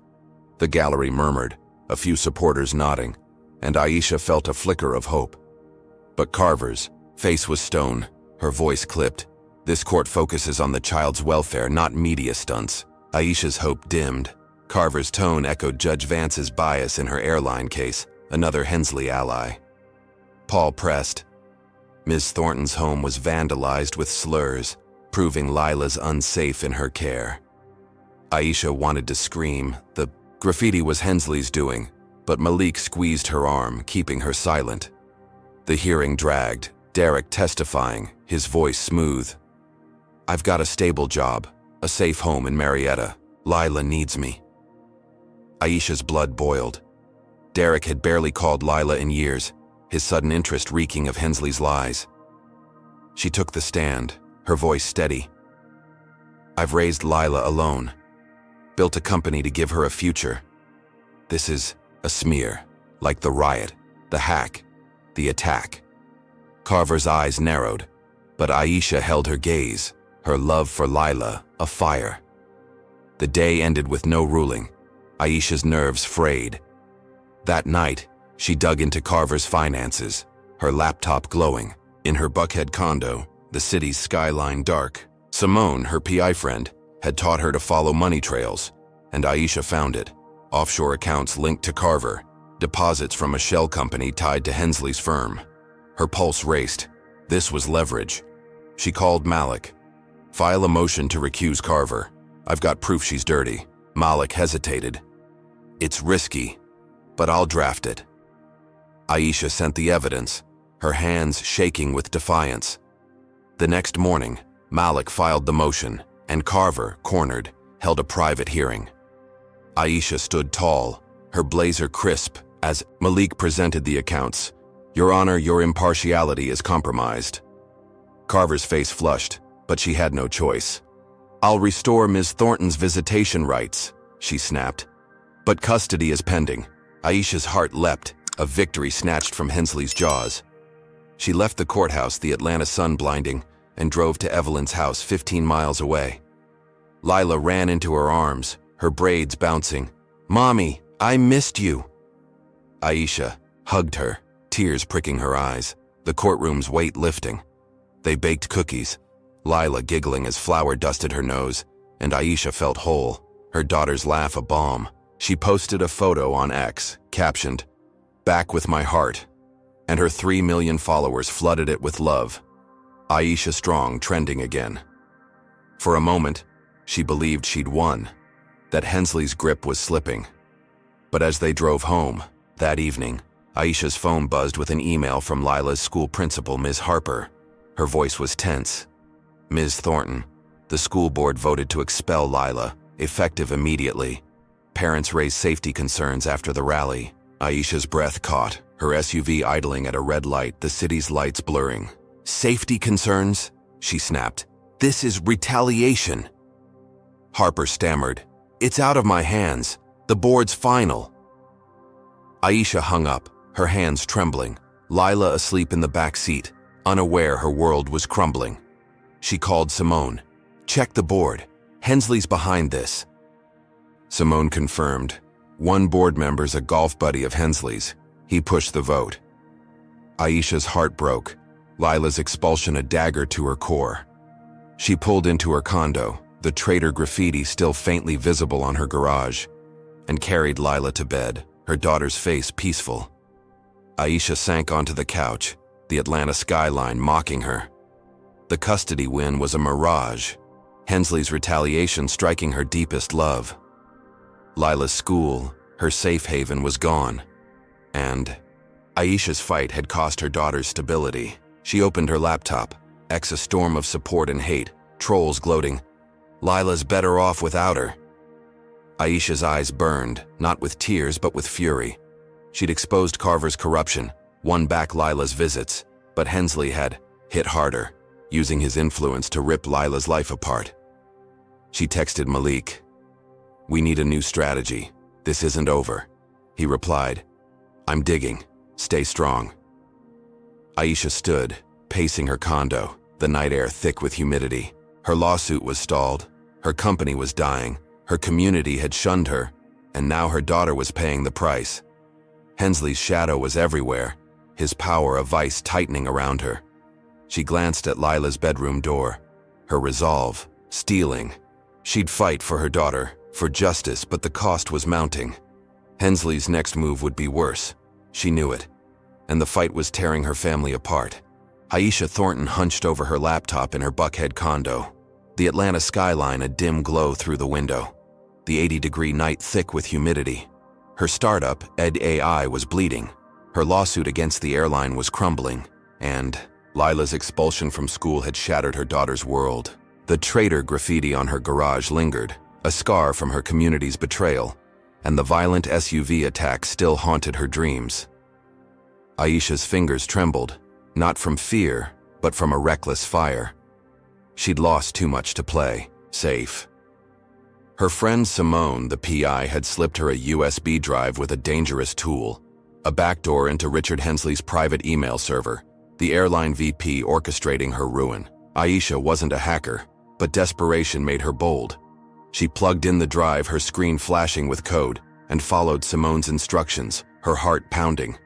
The gallery murmured, a few supporters nodding, and Aisha felt a flicker of hope. But Carver's face was stone, her voice clipped. "This court focuses on the child's welfare, not media stunts." Aisha's hope dimmed. Carver's tone echoed Judge Vance's bias in her airline case, another Hensley ally. Paul pressed. Ms. Thornton's home was vandalized with slurs, proving Lila's unsafe in her care. Aisha wanted to scream. The graffiti was Hensley's doing, but Malik squeezed her arm, keeping her silent. The hearing dragged, Derek testifying, his voice smooth. "I've got a stable job, a safe home in Marietta. Lila needs me." Aisha's blood boiled. Derek had barely called Lila in years, his sudden interest reeking of Hensley's lies. She took the stand, her voice steady. "I've raised Lila alone, built a company to give her a future. This is a smear, like the riot, the hack, the attack." Carver's eyes narrowed, but Aisha held her gaze, her love for Lila afire. The day ended with no ruling. Aisha's nerves frayed. That night, she dug into Carver's finances, her laptop glowing. In her Buckhead condo, the city's skyline dark. Simone, her PI friend, had taught her to follow money trails, and Aisha found it. Offshore accounts linked to Carver, deposits from a shell company tied to Hensley's firm. Her pulse raced. This was leverage. She called Malik. "File a motion to recuse Carver. I've got proof she's dirty." Malik hesitated. "It's risky, but I'll draft it." Aisha sent the evidence, her hands shaking with defiance. The next morning, Malik filed the motion, and Carver, cornered, held a private hearing. Aisha stood tall, her blazer crisp, as Malik presented the accounts. "Your Honor, your impartiality is compromised." Carver's face flushed, but she had no choice. "I'll restore Ms. Thornton's visitation rights," she snapped. "But custody is pending." Aisha's heart leapt, a victory snatched from Hensley's jaws. She left the courthouse, the Atlanta sun blinding, and drove to Evelyn's house 15 miles away. Lila ran into her arms, her braids bouncing. "Mommy, I missed you." Aisha hugged her, tears pricking her eyes, the courtroom's weight lifting. They baked cookies, Lila giggling as flour dusted her nose, and Aisha felt whole, her daughter's laugh a balm. She posted a photo on X, captioned, "Back with my heart," and her 3 million followers flooded it with love. Aisha Strong trending again. For a moment, she believed she'd won, that Hensley's grip was slipping. But as they drove home, that evening, Aisha's phone buzzed with an email from Lila's school principal, Ms. Harper. Her voice was tense. "Ms. Thornton, the school board voted to expel Lila, effective immediately. Parents raised safety concerns after the rally." Aisha's breath caught, her SUV idling at a red light, the city's lights blurring. "Safety concerns?" she snapped. "This is retaliation." Harper stammered, "It's out of my hands. The board's final." Aisha hung up, her hands trembling, Lila asleep in the back seat, unaware her world was crumbling. She called Simone. "Check the board. Hensley's behind this." Simone confirmed. One board member's a golf buddy of Hensley's. He pushed the vote. Aisha's heart broke, Lila's expulsion a dagger to her core. She pulled into her condo, the traitor graffiti still faintly visible on her garage, and carried Lila to bed, her daughter's face peaceful. Aisha sank onto the couch, the Atlanta skyline mocking her. The custody win was a mirage, Hensley's retaliation striking her deepest love. Lila's school, her safe haven, was gone. And Aisha's fight had cost her daughter's stability. She opened her laptop, X a storm of support and hate, trolls gloating. "Lila's better off without her." Aisha's eyes burned, not with tears but with fury. She'd exposed Carver's corruption, won back Lila's visits, but Hensley had hit harder, using his influence to rip Lila's life apart. She texted Malik. "We need a new strategy. This isn't over." He replied, "I'm digging. Stay strong." Aisha stood, pacing her condo, the night air thick with humidity. Her lawsuit was stalled, her company was dying, her community had shunned her, and now her daughter was paying the price. Hensley's shadow was everywhere, his power a vice tightening around her. She glanced at Lila's bedroom door, her resolve, steeling. She'd fight for her daughter, for justice, but the cost was mounting. Hensley's next move would be worse. She knew it, and the fight was tearing her family apart. Aisha Thornton hunched over her laptop in her Buckhead condo, the Atlanta skyline a dim glow through the window, the 80-degree night thick with humidity. Her startup, Ed AI, was bleeding. Her lawsuit against the airline was crumbling, and Lila's expulsion from school had shattered her daughter's world. The traitor graffiti on her garage lingered, a scar from her community's betrayal, and the violent SUV attack still haunted her dreams. Aisha's fingers trembled, not from fear, but from a reckless fire. She'd lost too much to play safe. Her friend Simone, the PI, had slipped her a USB drive with a dangerous tool, a backdoor into Richard Hensley's private email server, the airline VP orchestrating her ruin. Aisha wasn't a hacker, but desperation made her bold. She plugged in the drive, her screen flashing with code, and followed Simone's instructions, her heart pounding.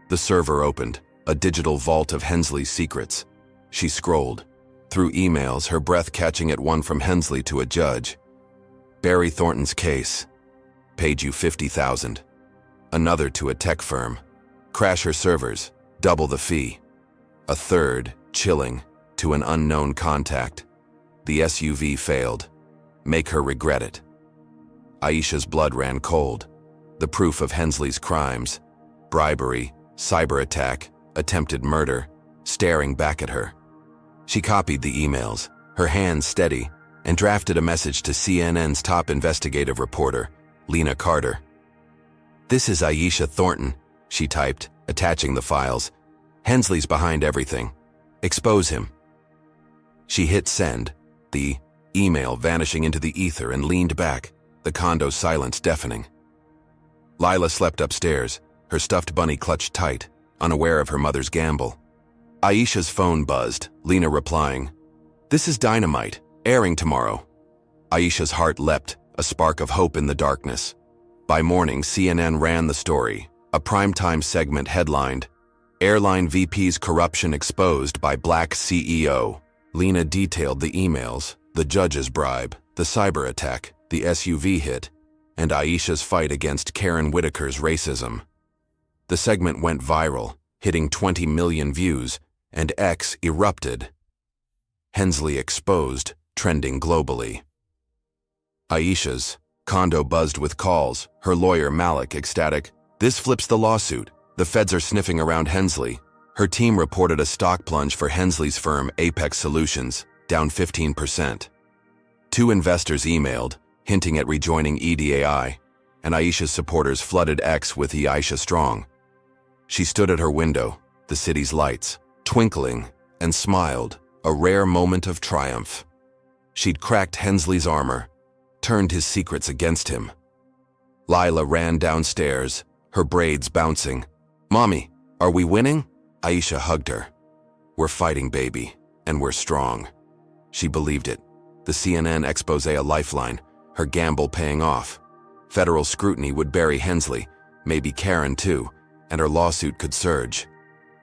The server opened, a digital vault of Hensley's secrets. She scrolled through emails, her breath catching at one from Hensley to a judge. "Barry Thornton's case. Paid you $50,000. Another to a tech firm. Crash her servers. Double the fee. A third, chilling, to an unknown contact. The SUV failed. Make her regret it." Aisha's blood ran cold. The proof of Hensley's crimes, bribery, cyber attack, attempted murder, staring back at her. She copied the emails, her hands steady, and drafted a message to CNN's top investigative reporter, Lena Carter. "This is Aisha Thornton," she typed, attaching the files. "Hensley's behind everything. Expose him." She hit send, the email vanishing into the ether, and leaned back, the condo's silence deafening. Lila slept upstairs, her stuffed bunny clutched tight, unaware of her mother's gamble. Aisha's phone buzzed, Lena replying, "This is Dynamite, airing tomorrow." Aisha's heart leapt, a spark of hope in the darkness. By morning, CNN ran the story, a primetime segment headlined, "Airline VP's Corruption Exposed by Black CEO." Lena detailed the emails, the judge's bribe, the cyber attack, the SUV hit, and Aisha's fight against Karen Whitaker's racism. The segment went viral, hitting 20 million views, and X erupted. Hensley exposed, trending globally. Aisha's condo buzzed with calls, her lawyer Malik ecstatic. "This flips the lawsuit. The feds are sniffing around Hensley." Her team reported a stock plunge for Hensley's firm Apex Solutions, down 15%. 2 investors emailed, hinting at rejoining EDAI, and Aisha's supporters flooded X with the Aisha Strong. She stood at her window, the city's lights, twinkling, and smiled, a rare moment of triumph. She'd cracked Hensley's armor, turned his secrets against him. Lila ran downstairs, her braids bouncing. "Mommy, are we winning?" Aisha hugged her. "We're fighting, baby, and we're strong." She believed it. The CNN expose a lifeline, her gamble paying off. Federal scrutiny would bury Hensley, maybe Karen too, and her lawsuit could surge.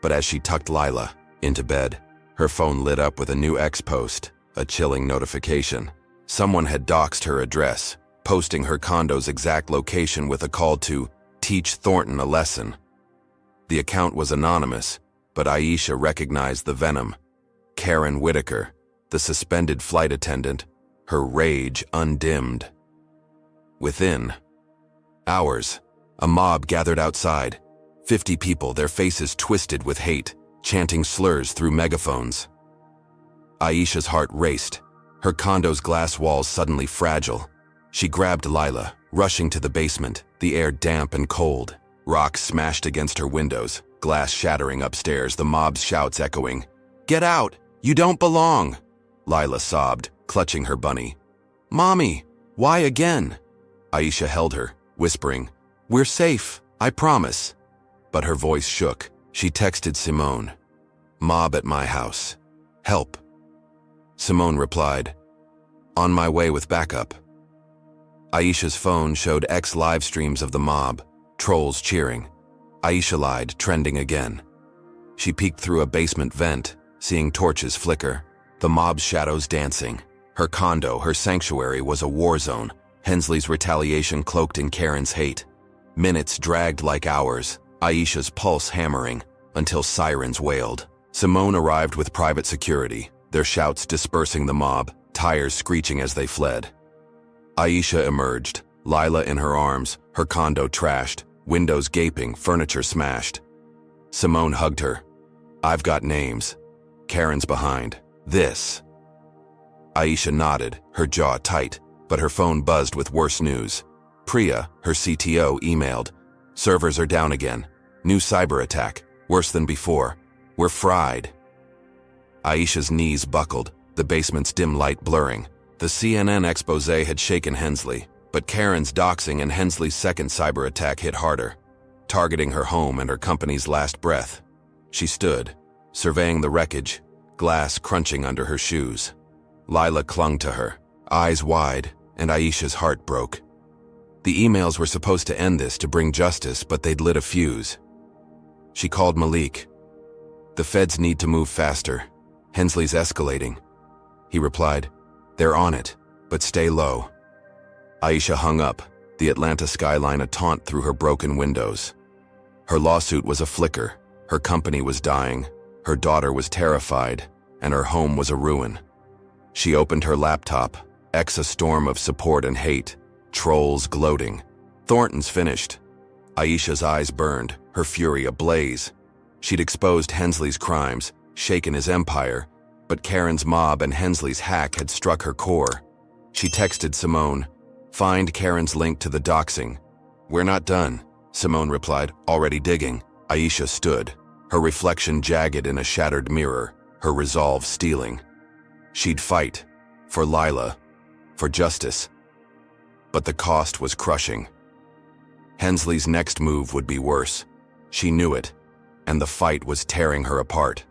But as she tucked Lila into bed, her phone lit up with a new X post, a chilling notification. Someone had doxed her address, posting her condo's exact location with a call to teach Thornton a lesson. The account was anonymous, but Aisha recognized the venom. Karen Whitaker, the suspended flight attendant, her rage undimmed. Within hours, a mob gathered outside. 50 people, their faces twisted with hate, chanting slurs through megaphones. Aisha's heart raced, her condo's glass walls suddenly fragile. She grabbed Lila, rushing to the basement, the air damp and cold. Rocks smashed against her windows, glass shattering upstairs, the mob's shouts echoing. "Get out! You don't belong!" Lila sobbed, clutching her bunny. "Mommy, why again?" Aisha held her, whispering, "We're safe, I promise." But her voice shook. She texted Simone, "Mob at my house. Help." Simone replied, "On my way with backup." Aisha's phone showed X live streams of the mob, trolls cheering. Aisha lied, trending again. She peeked through a basement vent, seeing torches flicker, the mob's shadows dancing. Her condo, her sanctuary, was a war zone, Hensley's retaliation cloaked in Karen's hate. Minutes dragged like hours, Aisha's pulse hammering, until sirens wailed. Simone arrived with private security, their shouts dispersing the mob, tires screeching as they fled. Aisha emerged, Lila in her arms, her condo trashed, windows gaping, furniture smashed. Simone hugged her. "I've got names. Karen's behind. This." Aisha nodded, her jaw tight, but her phone buzzed with worse news. Priya, her CTO, emailed, "Servers are down again. New cyber attack. Worse than before. We're fried." Aisha's knees buckled, the basement's dim light blurring. The CNN expose had shaken Hensley, but Karen's doxing and Hensley's second cyber attack hit harder, targeting her home and her company's last breath. She stood, surveying the wreckage, glass crunching under her shoes. Lila clung to her, eyes wide, and Aisha's heart broke. The emails were supposed to end this, to bring justice, but they'd lit a fuse. She called Malik. "The feds need to move faster. Hensley's escalating." He replied, "They're on it, but stay low." Aisha hung up, the Atlanta skyline a taunt through her broken windows. Her lawsuit was a flicker, her company was dying, her daughter was terrified, and her home was a ruin. She opened her laptop, X a storm of support and hate, trolls gloating. Thornton's finished. Aisha's eyes burned, her fury ablaze. She'd exposed Hensley's crimes, shaken his empire, But Karen's mob and Hensley's hack had struck her core. She texted Simone, "Find Karen's link to the doxing." "We're not done," Simone replied, already digging. Aisha stood, her reflection jagged in a shattered mirror, her resolve steeling. She'd fight. For Lila. For justice. But the cost was crushing. Hensley's next move would be worse. She knew it, and the fight was tearing her apart.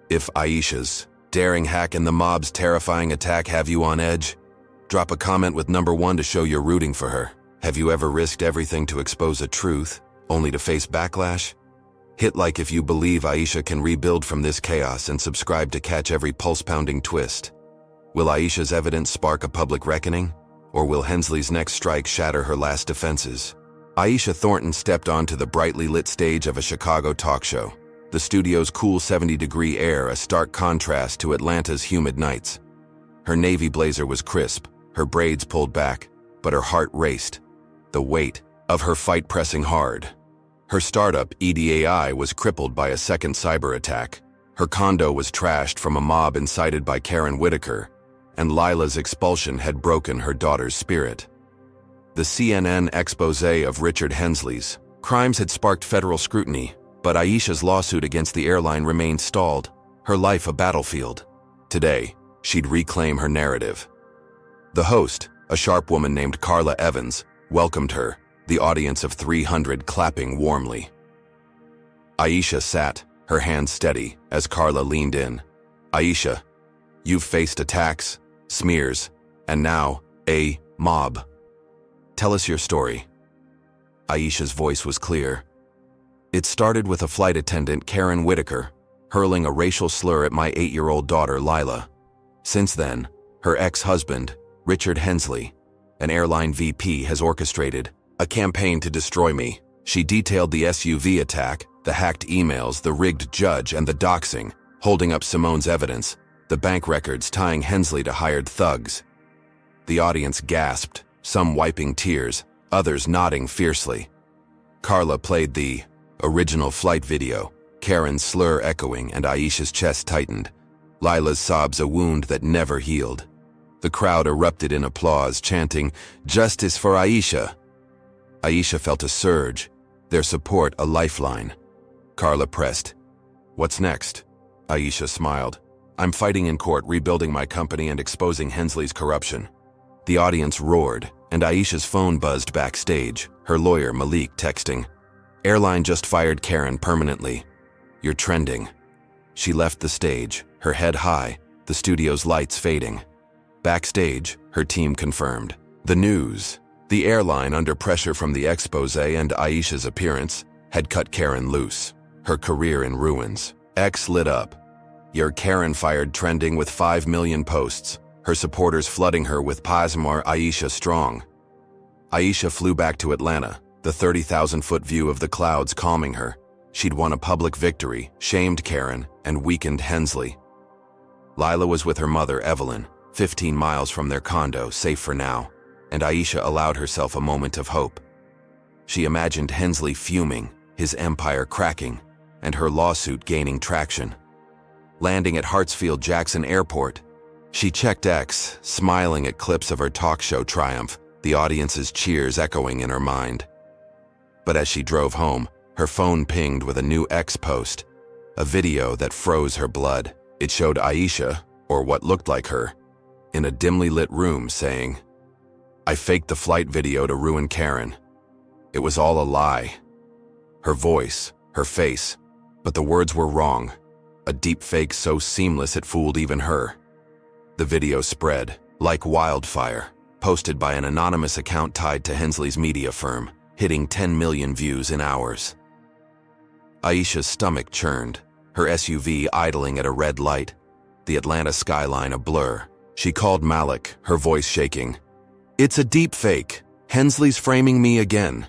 If Aisha's daring hack and the mob's terrifying attack have you on edge, drop a comment with number 1 to show you're rooting for her. Have you ever risked everything to expose a truth, only to face backlash? Hit like if you believe Aisha can rebuild from this chaos, and subscribe to catch every pulse-pounding twist. Will Aisha's evidence spark a public reckoning? Or will Hensley's next strike shatter her last defenses? Aisha Thornton stepped onto the brightly lit stage of a Chicago talk show. The studio's cool 70-degree air, a stark contrast to Atlanta's humid nights. Her navy blazer was crisp, her braids pulled back, but her heart raced. The weight of her fight pressing hard. Her startup, EDAI, was crippled by a second cyber attack. Her condo was trashed from a mob incited by Karen Whitaker, and Lila's expulsion had broken her daughter's spirit. The CNN expose of Richard Hensley's crimes had sparked federal scrutiny, but Aisha's lawsuit against the airline remained stalled, her life a battlefield. Today, she'd reclaim her narrative. The host, a sharp woman named Carla Evans, welcomed her, the audience of 300 clapping warmly. Aisha sat, her hands steady, as Carla leaned in. "Aisha, you've faced attacks, smears, and now, a mob. Tell us your story." Aisha's voice was clear. "It started with a flight attendant, Karen Whitaker, hurling a racial slur at my 8-year-old daughter, Lila. Since then, her ex-husband, Richard Hensley, an airline VP, has orchestrated a campaign to destroy me." She detailed the SUV attack, the hacked emails, the rigged judge, and the doxing, holding up Simone's evidence, the bank records tying Hensley to hired thugs. The audience gasped, some wiping tears, others nodding fiercely. Carla played the original flight video, Karen's slur echoing and Aisha's chest tightened, Lila's sobs a wound that never healed. The crowd erupted in applause, chanting, "Justice for Aisha." Aisha felt a surge, their support a lifeline. Carla pressed, "What's next?" Aisha smiled. "I'm fighting in court, rebuilding my company and exposing Hensley's corruption." The audience roared, and Aisha's phone buzzed backstage, her lawyer Malik texting, "Airline just fired Karen permanently. You're trending." She left the stage, her head high, the studio's lights fading. Backstage, her team confirmed. The news. The airline, under pressure from the expose and Aisha's appearance, had cut Karen loose, her career in ruins. X lit up. "Your Karen fired" trending with 5 million posts, her supporters flooding her with "Pasmar Aisha strong." Aisha flew back to Atlanta, the 30,000-foot view of the clouds calming her. She'd won a public victory, shamed Karen, and weakened Hensley. Lila was with her mother, Evelyn, 15 miles from their condo, safe for now, and Aisha allowed herself a moment of hope. She imagined Hensley fuming, his empire cracking, and her lawsuit gaining traction. Landing at Hartsfield-Jackson Airport, she checked X, smiling at clips of her talk show triumph, the audience's cheers echoing in her mind. But as she drove home, her phone pinged with a new X post, a video that froze her blood. It showed Aisha, or what looked like her, in a dimly lit room saying, "I faked the flight video to ruin Karen. It was all a lie." Her voice, her face, but the words were wrong. A deep fake so seamless it fooled even her. The video spread, like wildfire, posted by an anonymous account tied to Hensley's media firm, hitting 10 million views in hours. Aisha's stomach churned, her SUV idling at a red light, the Atlanta skyline a blur. She called Malik, her voice shaking. "It's a deep fake. Hensley's framing me again."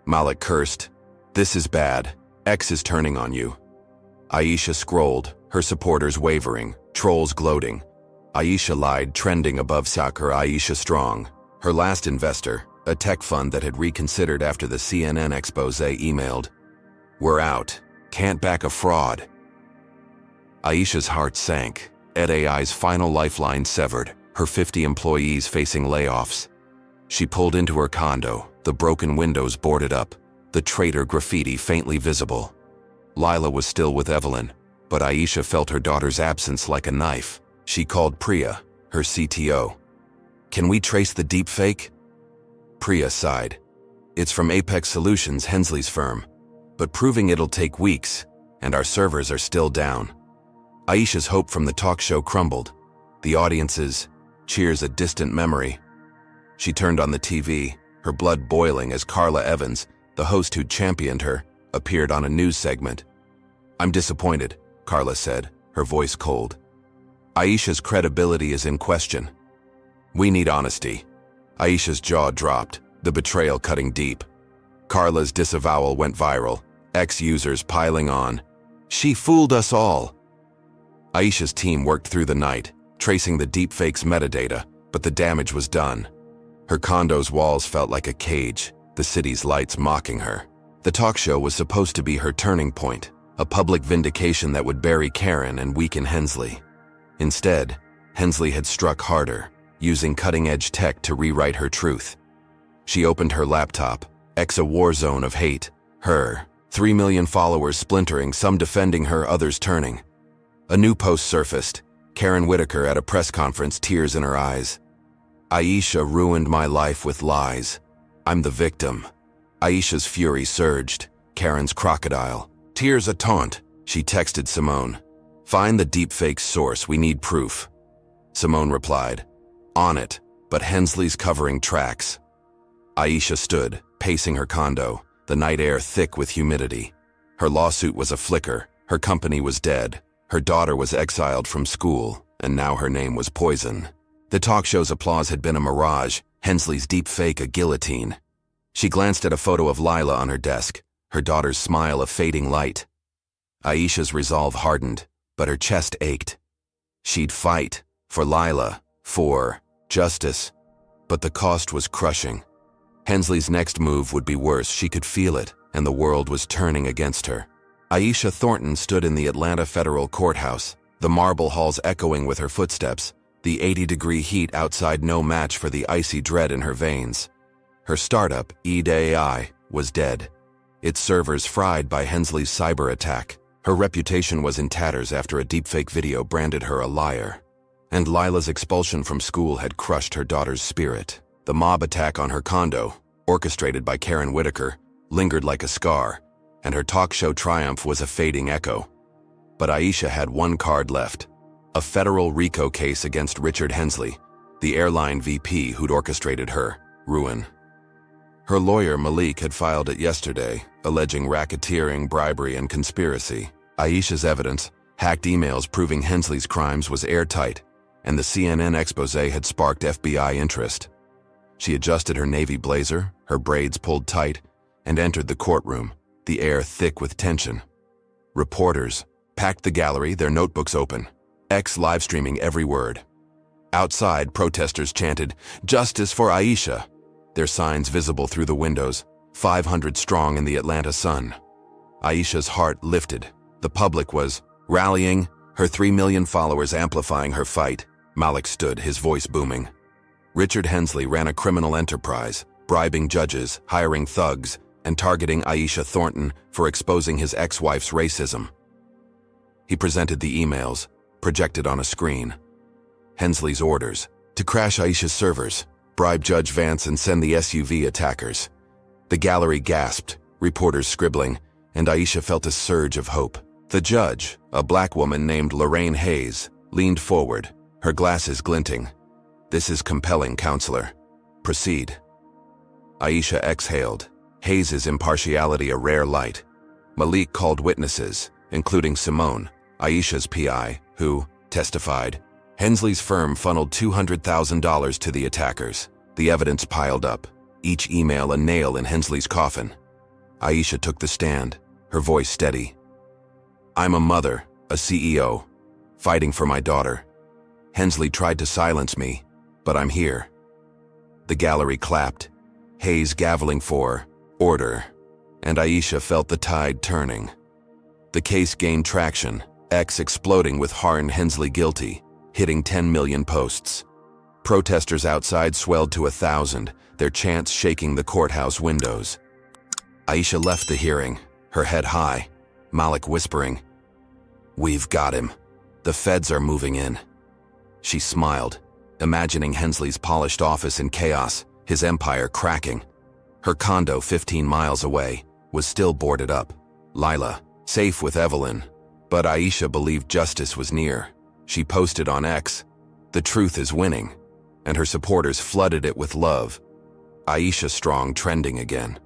Malik cursed. "This is bad. X is turning on you." Aisha scrolled, her supporters wavering, trolls gloating. Aisha lied, trending above Sakura Aisha Strong. Her last investor, a tech fund that had reconsidered after the CNN expose, emailed, "We're out. Can't back a fraud." Aisha's heart sank. AI's final lifeline severed, her 50 employees facing layoffs. She pulled into her condo, the broken windows boarded up, the traitor graffiti faintly visible. Lila was still with Evelyn, but Aisha felt her daughter's absence like a knife. She called Priya, her CTO. "Can we trace the deepfake?" Priya sighed. "It's from Apex Solutions, Hensley's firm, but proving it'll take weeks, and our servers are still down." Aisha's hope from the talk show crumbled. The audience's cheers a distant memory. She turned on the TV, her blood boiling as Carla Evans, the host who'd championed her, appeared on a news segment. "I'm disappointed," Carla said, her voice cold. "Aisha's credibility is in question. We need honesty." Aisha's jaw dropped, the betrayal cutting deep. Carla's disavowal went viral, ex-users piling on. "She fooled us all." Aisha's team worked through the night, tracing the deepfake's metadata, but the damage was done. Her condo's walls felt like a cage, the city's lights mocking her. The talk show was supposed to be her turning point, a public vindication that would bury Karen and weaken Hensley. Instead, Hensley had struck harder, using cutting-edge tech to rewrite her truth. She opened her laptop, a war zone of hate, her 3 million followers splintering, some defending her, others turning. A new post surfaced, Karen Whitaker at a press conference, tears in her eyes. "Aisha ruined my life with lies. I'm the victim." Aisha's fury surged, Karen's crocodile. "Tears a taunt," she texted Simone. "Find the deepfake source, we need proof." Simone replied, "On it, but Hensley's covering tracks." Aisha stood, pacing her condo, the night air thick with humidity. Her lawsuit was a flicker, her company was dead, her daughter was exiled from school, and now her name was poison. The talk show's applause had been a mirage, Hensley's deepfake a guillotine. She glanced at a photo of Lila on her desk, her daughter's smile a fading light. Aisha's resolve hardened, but her chest ached. She'd fight, for Lila, for justice, but the cost was crushing. Hensley's next move would be worse, she could feel it, and the world was turning against her. Aisha Thornton stood in the Atlanta federal courthouse, the marble halls echoing with her footsteps, the 80-degree heat outside no match for the icy dread in her veins. Her startup, AI, was dead, its servers fried by Hensley's cyber attack. Her reputation was in tatters after a deepfake video branded her a liar. And Lila's expulsion from school had crushed her daughter's spirit. The mob attack on her condo, orchestrated by Karen Whitaker, lingered like a scar, and her talk show triumph was a fading echo. But Aisha had one card left, a federal RICO case against Richard Hensley, the airline VP who'd orchestrated her ruin. Her lawyer, Malik, had filed it yesterday, alleging racketeering, bribery, and conspiracy. Aisha's evidence, hacked emails proving Hensley's crimes, was airtight, and the CNN expose had sparked FBI interest. She adjusted her navy blazer, her braids pulled tight, and entered the courtroom, the air thick with tension. Reporters packed the gallery, their notebooks open, live-streaming every word. Outside, protesters chanted, "Justice for Aisha," their signs visible through the windows, 500 strong in the Atlanta sun. Aisha's heart lifted. The public was rallying, her 3 million followers amplifying her fight. Malik stood, his voice booming. Richard Hensley ran a criminal enterprise, bribing judges, hiring thugs, and targeting Aisha Thornton for exposing his ex-wife's racism. He presented the emails, projected on a screen. Hensley's orders: to crash Aisha's servers, bribe Judge Vance, and send the SUV attackers. The gallery gasped, reporters scribbling, and Aisha felt a surge of hope. The judge, a black woman named Lorraine Hayes, leaned forward, her glasses glinting. "This is compelling, counselor. Proceed." Aisha exhaled, Hayes's impartiality a rare light. Malik called witnesses, including Simone, Aisha's PI, who testified. Hensley's firm funneled $200,000 to the attackers. The evidence piled up, each email a nail in Hensley's coffin. Aisha took the stand, her voice steady. "I'm a mother, a CEO, fighting for my daughter. Hensley tried to silence me, but I'm here." The gallery clapped, Hayes gaveling for order, and Aisha felt the tide turning. The case gained traction, X exploding with Harn Hensley guilty, hitting 10 million posts. Protesters outside swelled to 1,000, their chants shaking the courthouse windows. Aisha left the hearing, her head high, Malik whispering, "We've got him. The feds are moving in." She smiled, imagining Hensley's polished office in chaos, his empire cracking. Her condo 15 miles away was still boarded up. Lila, safe with Evelyn. But Aisha believed justice was near. She posted on X, "The truth is winning," and her supporters flooded it with love. Aisha strong trending again.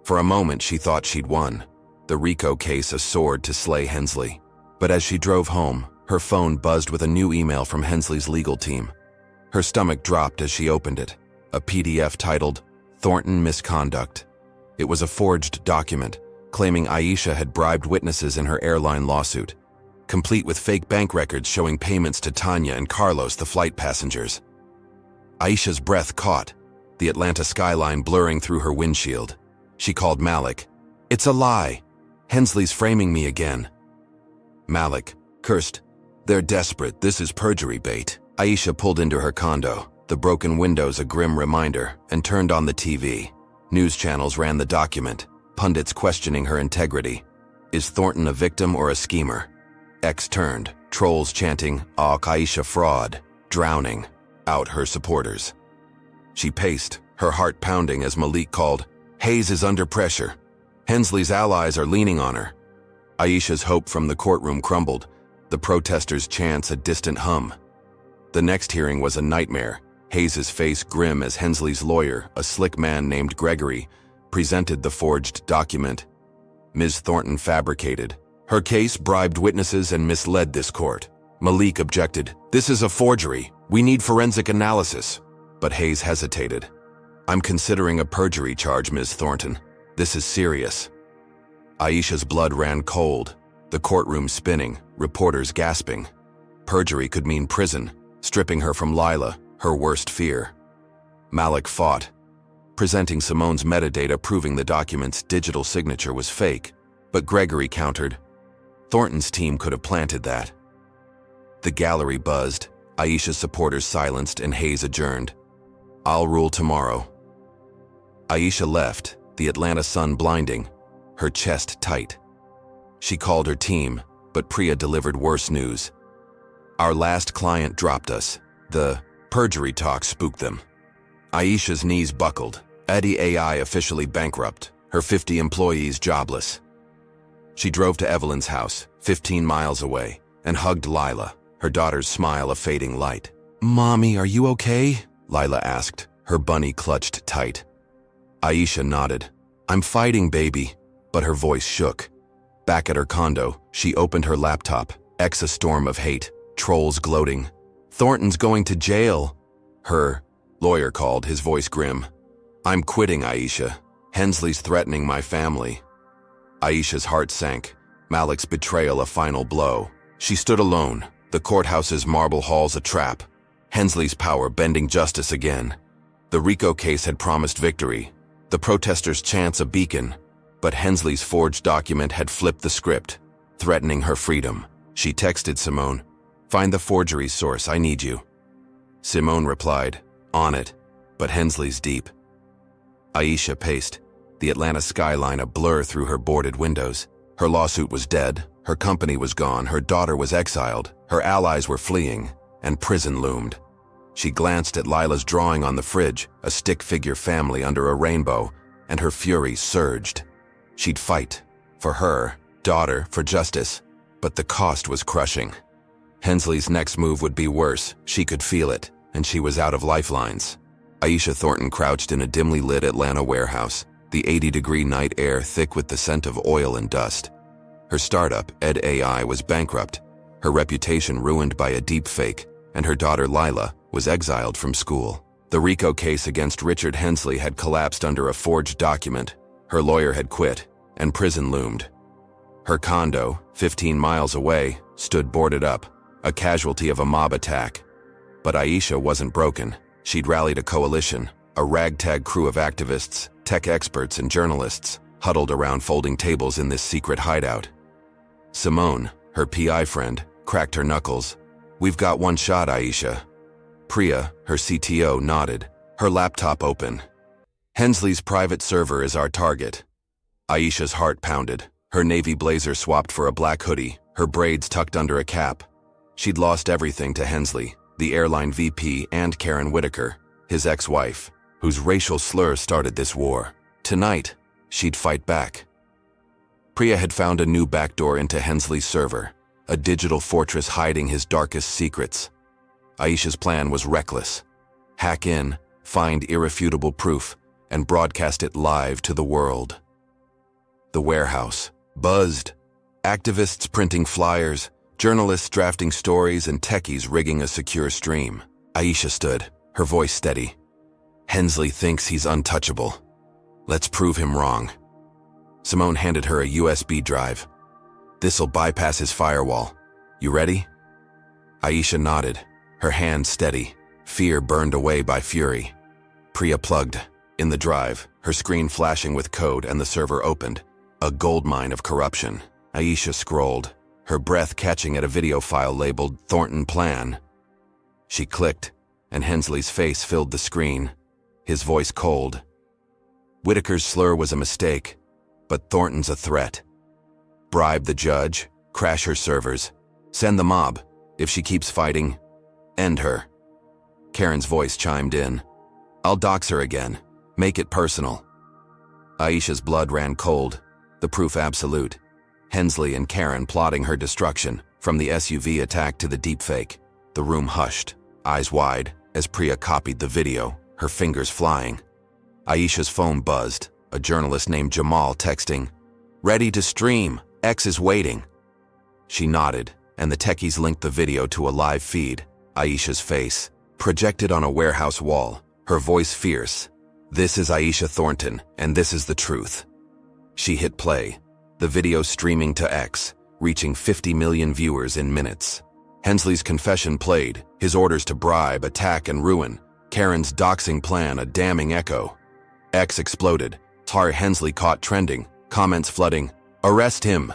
For a moment she thought she'd won, the RICO case a sword to slay Hensley. But as she drove home, her phone buzzed with a new email from Hensley's legal team. Her stomach dropped as she opened it, a PDF titled, "Thornton Misconduct." It was a forged document, claiming Aisha had bribed witnesses in her airline lawsuit, complete with fake bank records showing payments to Tanya and Carlos, the flight passengers. Aisha's breath caught, the Atlanta skyline blurring through her windshield. She called Malik. "It's a lie. Hensley's framing me again." Malik cursed. "They're desperate. This is perjury bait." Aisha pulled into her condo, the broken windows a grim reminder, and turned on the TV. News channels ran the document, pundits questioning her integrity. Is Thornton a victim or a schemer? X turned, trolls chanting, "Ah, Aisha fraud," drowning out her supporters. She paced, her heart pounding as Malik called, "Hayes is under pressure. Hensley's allies are leaning on her." Aisha's hope from the courtroom crumbled, the protesters' chants a distant hum. The next hearing was a nightmare, Hayes's face grim as Hensley's lawyer, a slick man named Gregory, presented the forged document. Ms. Thornton fabricated. Her case bribed witnesses and misled this court. Malik objected. "This is a forgery. We need forensic analysis." But Hayes hesitated. "I'm considering a perjury charge, Ms. Thornton. This is serious." Aisha's blood ran cold, the courtroom spinning, reporters gasping. Perjury could mean prison, stripping her from Lila, her worst fear. Malik fought, presenting Simone's metadata proving the document's digital signature was fake, but Gregory countered. Thornton's team could have planted that. The gallery buzzed, Aisha's supporters silenced, and Hayes adjourned. "I'll rule tomorrow." Aisha left, the Atlanta sun blinding, her chest tight. She called her team, but Priya delivered worse news. "Our last client dropped us. The perjury talk spooked them." Aisha's knees buckled. Eddie AI officially bankrupt, her 50 employees jobless. She drove to Evelyn's house, 15 miles away, and hugged Lila, her daughter's smile a fading light. "Mommy, are you okay?" Lila asked, her bunny clutched tight. Aisha nodded. "I'm fighting, baby," but her voice shook. Back at her condo, she opened her laptop, a storm of hate, trolls gloating. "Thornton's going to jail." Her lawyer called, his voice grim. "I'm quitting, Aisha. Hensley's threatening my family." Aisha's heart sank, Malik's betrayal a final blow. She stood alone, the courthouse's marble halls a trap, Hensley's power bending justice again. The RICO case had promised victory, the protesters' chants a beacon, but Hensley's forged document had flipped the script, threatening her freedom. She texted Simone, "Find the forgery source, I need you." Simone replied, "On it," but Hensley's deep. Aisha paced, the Atlanta skyline a blur through her boarded windows. Her lawsuit was dead, her company was gone, her daughter was exiled, her allies were fleeing, and prison loomed. She glanced at Lila's drawing on the fridge, a stick figure family under a rainbow, and her fury surged. She'd fight, for her, daughter, for justice, but the cost was crushing. Hensley's next move would be worse, she could feel it, and she was out of lifelines. Aisha Thornton crouched in a dimly lit Atlanta warehouse, the 80-degree night air thick with the scent of oil and dust. Her startup, Ed AI, was bankrupt, her reputation ruined by a deepfake, and her daughter Lila was exiled from school. The RICO case against Richard Hensley had collapsed under a forged document, her lawyer had quit, and prison loomed. Her condo, 15 miles away, stood boarded up, a casualty of a mob attack. But Aisha wasn't broken. She'd rallied a coalition, a ragtag crew of activists, tech experts, and journalists, huddled around folding tables in this secret hideout. Simone, Her PI friend cracked her knuckles. "We've got one shot, Aisha." Priya, her CTO, nodded, her laptop open. "Hensley's private server is our target." Aisha's heart pounded. Her navy blazer swapped for a black hoodie, her braids tucked under a cap. She'd lost everything to Hensley, the airline VP, and Karen Whitaker, his ex-wife, whose racial slur started this war. Tonight, she'd fight back. Priya had found a new backdoor into Hensley's server, a digital fortress hiding his darkest secrets. Aisha's plan was reckless. Hack in, find irrefutable proof, and broadcast it live to the world. The warehouse buzzed. Activists printing flyers, journalists drafting stories, and techies rigging a secure stream. Aisha stood, her voice steady. "Hensley thinks he's untouchable. Let's prove him wrong." Simone handed her a USB drive. "This'll bypass his firewall. You ready?" Aisha nodded, her hand steady, fear burned away by fury. Priya plugged in the drive, her screen flashing with code, and the server opened. A goldmine of corruption. Aisha scrolled, her breath catching at a video file labeled Thornton Plan. She clicked, and Hensley's face filled the screen, his voice cold. Whitaker's slur was a mistake, but Thornton's a threat. Bribe the judge, crash her servers, send the mob. If she keeps fighting, end her. Karen's voice chimed in. "I'll dox her again. Make it personal." Aisha's blood ran cold, the proof absolute. Hensley and Karen plotting her destruction, from the SUV attack to the deepfake. The room hushed, eyes wide, as Priya copied the video, her fingers flying. Aisha's phone buzzed, a journalist named Jamal texting, "Ready to stream, X is waiting." She nodded, and the techies linked the video to a live feed. Aisha's face, projected on a warehouse wall, her voice fierce. "This is Aisha Thornton, and this is the truth." She hit play, the video streaming to X, reaching 50 million viewers in minutes. Hensley's confession played, his orders to bribe, attack, and ruin. Karen's doxing plan a damning echo. X exploded, Tar Hensley caught trending, comments flooding, "Arrest him!"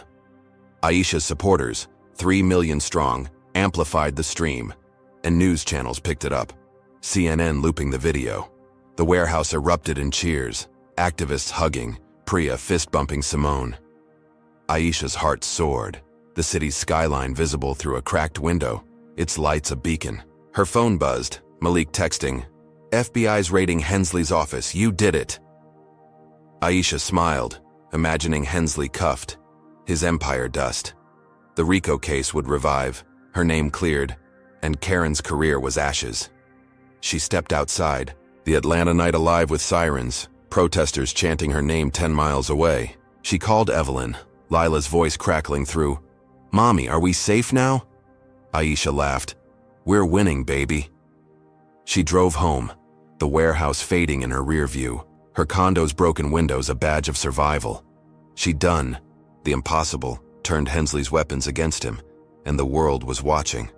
Aisha's supporters, 3 million strong, amplified the stream, and news channels picked it up. CNN looping the video. The warehouse erupted in cheers, activists hugging, Priya fist-bumping Simone. Aisha's heart soared, the city's skyline visible through a cracked window, its lights a beacon. Her phone buzzed, Malik texting, "FBI's raiding Hensley's office, you did it." Aisha smiled, imagining Hensley cuffed, his empire dust. The RICO case would revive, her name cleared, and Karen's career was ashes. She stepped outside, the Atlanta night alive with sirens, protesters chanting her name 10 miles away. She called Evelyn, Lila's voice crackling through. "Mommy, are we safe now?" Aisha laughed. "We're winning, baby." She drove home, the warehouse fading in her rear view, her condo's broken windows a badge of survival. She'd done the impossible, turned Hensley's weapons against him, and the world was watching.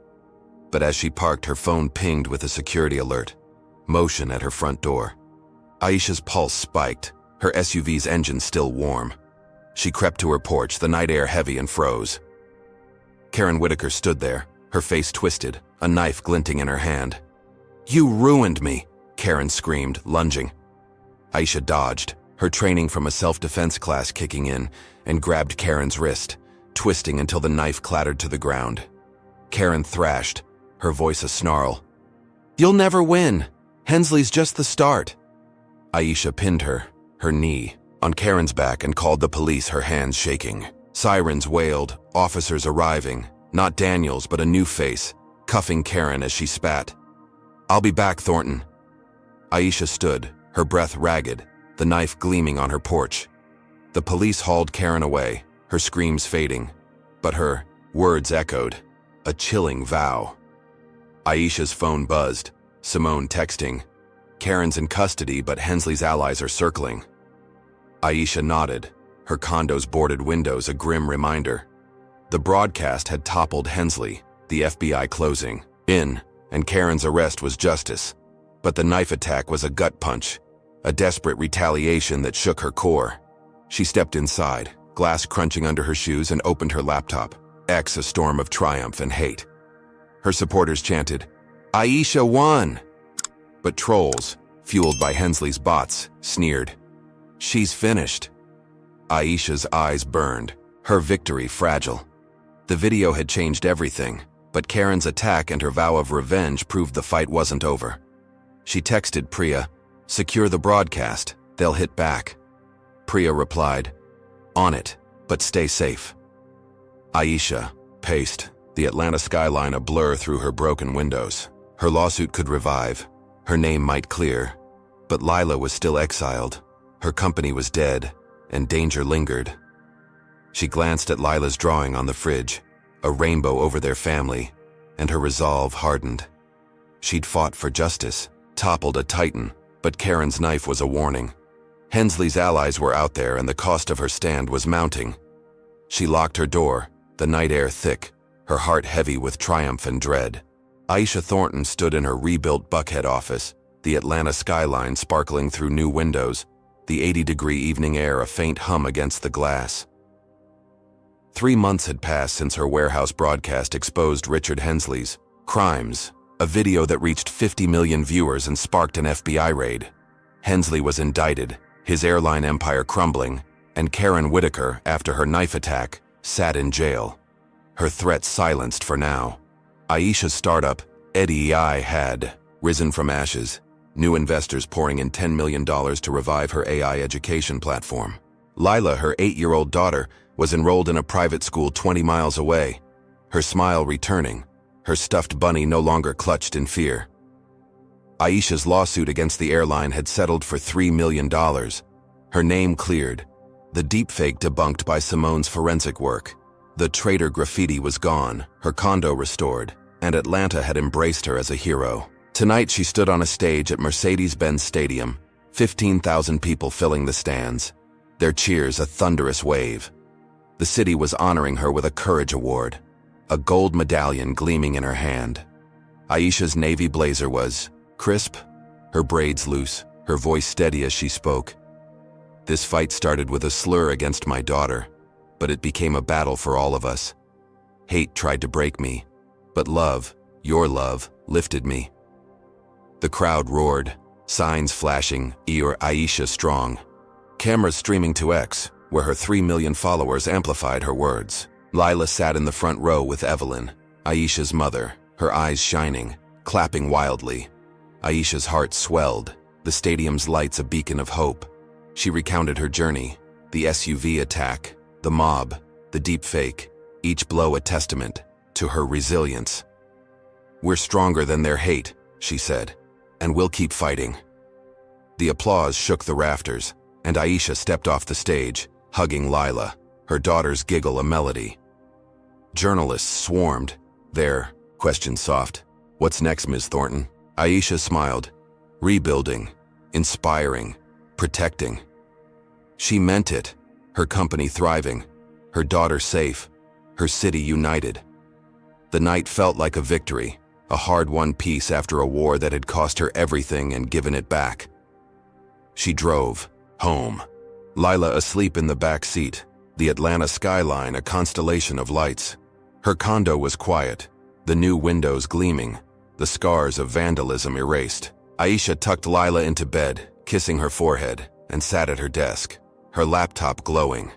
But as she parked, her phone pinged with a security alert. Motion at her front door. Aisha's pulse spiked, her SUV's engine still warm. She crept to her porch, the night air heavy, and froze. Karen Whitaker stood there, her face twisted, a knife glinting in her hand. "You ruined me," Karen screamed, lunging. Aisha dodged, her training from a self-defense class kicking in, and grabbed Karen's wrist, twisting until the knife clattered to the ground. Karen thrashed, her voice a snarl. "You'll never win. Hensley's just the start." Aisha pinned her knee, on Karen's back and called the police, her hands shaking. Sirens wailed, officers arriving, not Daniels but a new face, cuffing Karen as she spat. "I'll be back, Thornton." Aisha stood, her breath ragged, the knife gleaming on her porch. The police hauled Karen away, her screams fading, but her words echoed, a chilling vow. Aisha's phone buzzed, Simone texting. Karen's in custody, but Hensley's allies are circling. Aisha nodded, her condo's boarded windows a grim reminder. The broadcast had toppled Hensley, the FBI closing in, and Karen's arrest was justice. But the knife attack was a gut punch, a desperate retaliation that shook her core. She stepped inside, glass crunching under her shoes, and opened her laptop. X a storm of triumph and hate. Her supporters chanted, "Aisha won!" But trolls, fueled by Hensley's bots, sneered, "She's finished." Aisha's eyes burned, her victory fragile. The video had changed everything, but Karen's attack and her vow of revenge proved the fight wasn't over. She texted Priya, "Secure the broadcast, they'll hit back." Priya replied, "On it, but stay safe." Aisha paced, the Atlanta skyline a blur through her broken windows. Her lawsuit could revive, her name might clear, but Lila was still exiled. Her company was dead, and danger lingered. She glanced at Lila's drawing on the fridge, a rainbow over their family, and her resolve hardened. She'd fought for justice, toppled a titan, but Karen's knife was a warning. Hensley's allies were out there and the cost of her stand was mounting. She locked her door, the night air thick, her heart heavy with triumph and dread. Aisha Thornton stood in her rebuilt Buckhead office, the Atlanta skyline sparkling through new windows, the 80-degree evening air a faint hum against the glass. 3 months had passed since her warehouse broadcast exposed Richard Hensley's crimes, a video that reached 50 million viewers and sparked an FBI raid. Hensley was indicted, his airline empire crumbling, and Karen Whitaker, after her knife attack, sat in jail. Her threats silenced for now. Aisha's startup, EdEI, had risen from ashes, new investors pouring in $10 million to revive her AI education platform. Lila, her 8-year-old daughter, was enrolled in a private school 20 miles away, her smile returning, her stuffed bunny no longer clutched in fear. Aisha's lawsuit against the airline had settled for $3 million. Her name cleared, the deepfake debunked by Simone's forensic work. The traitor graffiti was gone, her condo restored, and Atlanta had embraced her as a hero. Tonight she stood on a stage at Mercedes-Benz Stadium, 15,000 people filling the stands, their cheers a thunderous wave. The city was honoring her with a Courage Award, a gold medallion gleaming in her hand. Aisha's navy blazer was crisp, her braids loose, her voice steady as she spoke. "This fight started with a slur against my daughter, but it became a battle for all of us. Hate tried to break me, but love, your love, lifted me." The crowd roared, signs flashing, "Ear Aisha strong." Cameras streaming to X, where her 3 million followers amplified her words. Lila sat in the front row with Evelyn, Aisha's mother, her eyes shining, clapping wildly. Aisha's heart swelled, the stadium's lights a beacon of hope. She recounted her journey, the SUV attack, the mob, the deepfake, each blow a testament to her resilience. "We're stronger than their hate," she said, "and we'll keep fighting." The applause shook the rafters, and Aisha stepped off the stage, hugging Lila, her daughter's giggle a melody. Journalists swarmed, their questions soft. "What's next, Ms. Thornton?" Aisha smiled. "Rebuilding, inspiring, protecting." She meant it, her company thriving, her daughter safe, her city united. The night felt like a victory, a hard-won peace after a war that had cost her everything and given it back. She drove home, Lila asleep in the back seat, the Atlanta skyline a constellation of lights. Her condo was quiet, the new windows gleaming, the scars of vandalism erased. Aisha tucked Lila into bed, kissing her forehead, and sat at her desk, her laptop glowing.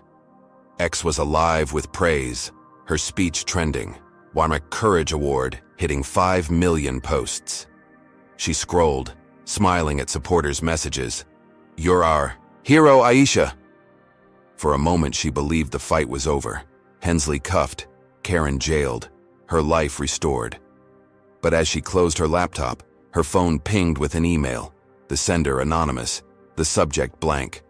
X was alive with praise, her speech trending, won a Courage Award, hitting 5 million posts. She scrolled, smiling at supporters' messages. "You're our hero, Aisha." For a moment she believed the fight was over. Hensley cuffed, Karen jailed, her life restored. But as she closed her laptop, her phone pinged with an email, the sender anonymous, the subject blank.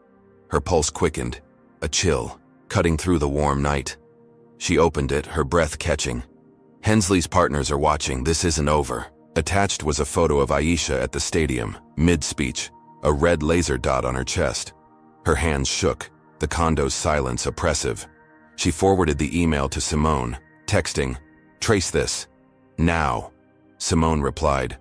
Her pulse quickened, a chill, cutting through the warm night. She opened it, her breath catching. "Hensley's partners are watching, this isn't over." Attached was a photo of Aisha at the stadium, mid-speech, a red laser dot on her chest. Her hands shook, the condo's silence oppressive. She forwarded the email to Simone, texting, "Trace this. Now." Simone replied,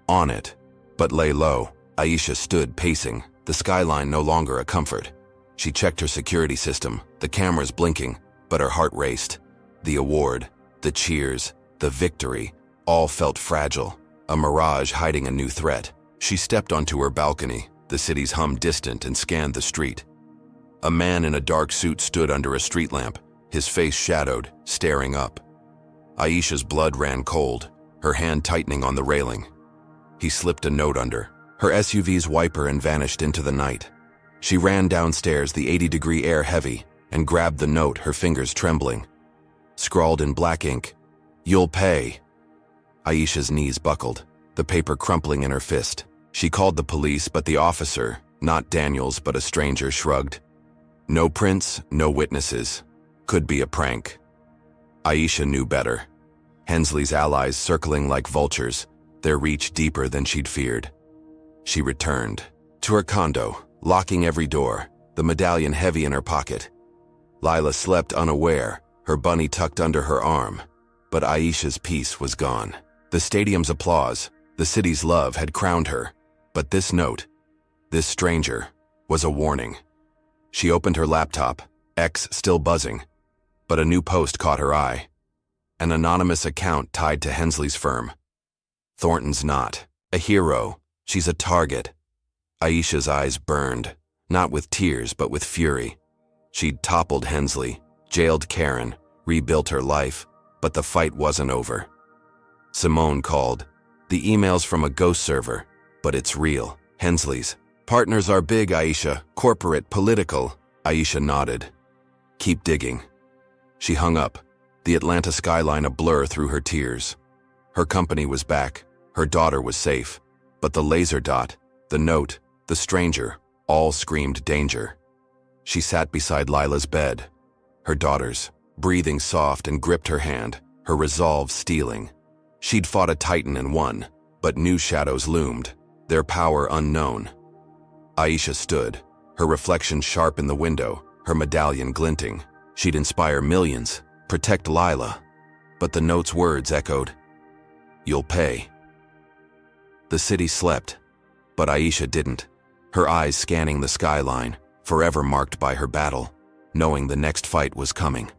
"On it," but lay low. Aisha stood pacing, the skyline no longer a comfort. She checked her security system, the cameras blinking, but her heart raced. The award, the cheers, the victory, all felt fragile, a mirage hiding a new threat. She stepped onto her balcony, the city's hum distant, and scanned the street. A man in a dark suit stood under a street lamp, his face shadowed, staring up. Aisha's blood ran cold, her hand tightening on the railing. He slipped a note under her SUV's wiper and vanished into the night. She ran downstairs, the 80-degree air heavy, and grabbed the note, her fingers trembling. Scrawled in black ink, "You'll pay." Aisha's knees buckled, the paper crumpling in her fist. She called the police, but the officer, not Daniels but a stranger, shrugged. No prints, no witnesses. Could be a prank. Aisha knew better. Hensley's allies circling like vultures, their reach deeper than she'd feared. She returned to her condo, locking every door, the medallion heavy in her pocket. Lila slept unaware, her bunny tucked under her arm, but Aisha's peace was gone. The stadium's applause, the city's love had crowned her, but this note, this stranger, was a warning. She opened her laptop, X still buzzing, but a new post caught her eye. An anonymous account tied to Hensley's firm. Thornton's not a hero, she's a target. Aisha's eyes burned, not with tears but with fury. She'd toppled Hensley, jailed Karen, rebuilt her life, but the fight wasn't over. Simone called. The email's from a ghost server, but it's real. Hensley's partners are big, Aisha. Corporate, political. Aisha nodded. Keep digging. She hung up, the Atlanta skyline a blur through her tears. Her company was back, her daughter was safe, but the laser dot, the note, the stranger, all screamed danger. She sat beside Lila's bed, her daughter's, breathing soft, and gripped her hand, her resolve steeling. She'd fought a titan and won, but new shadows loomed, their power unknown. Aisha stood, her reflection sharp in the window, her medallion glinting. She'd inspire millions, protect Lila. But the note's words echoed, "You'll pay." The city slept, but Aisha didn't, her eyes scanning the skyline, forever marked by her battle, knowing the next fight was coming.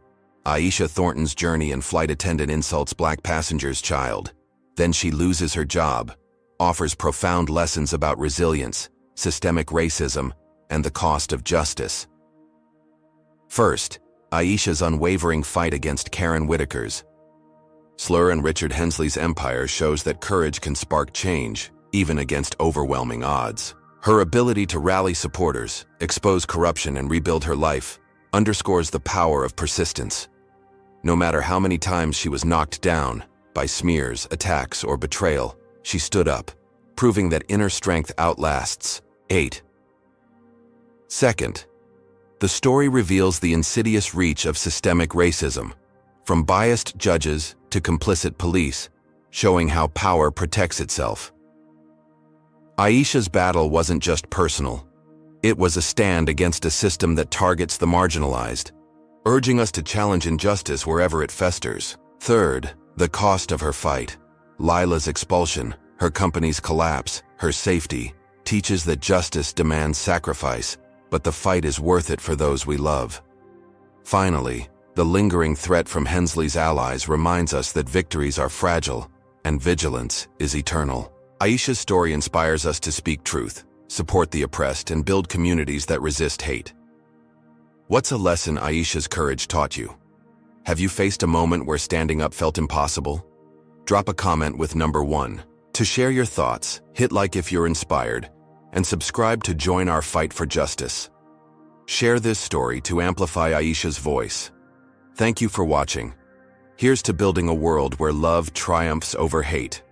Aisha Thornton's journey in flight attendant insults black passenger's child. Then she loses her job, offers profound lessons about resilience, systemic racism, and the cost of justice. First, Aisha's unwavering fight against Karen Whitaker's. Slur and Richard Hensley's empire shows that courage can spark change, even against overwhelming odds. Her ability to rally supporters, expose corruption, and rebuild her life underscores the power of persistence. No matter how many times she was knocked down by smears, attacks, or betrayal, she stood up, proving that inner strength outlasts hate. Second, the story reveals the insidious reach of systemic racism, from biased judges to complicit police, showing how power protects itself. Aisha's battle wasn't just personal. It was a stand against a system that targets the marginalized, urging us to challenge injustice wherever it festers. Third, the cost of her fight. Lila's expulsion, her company's collapse, her safety, teaches that justice demands sacrifice, but the fight is worth it for those we love. Finally, the lingering threat from Hensley's allies reminds us that victories are fragile and vigilance is eternal. Aisha's story inspires us to speak truth, support the oppressed, and build communities that resist hate. What's a lesson Aisha's courage taught you? Have you faced a moment where standing up felt impossible? Drop a comment with number 1. To share your thoughts, hit like if you're inspired, and subscribe to join our fight for justice. Share this story to amplify Aisha's voice. Thank you for watching. Here's to building a world where love triumphs over hate.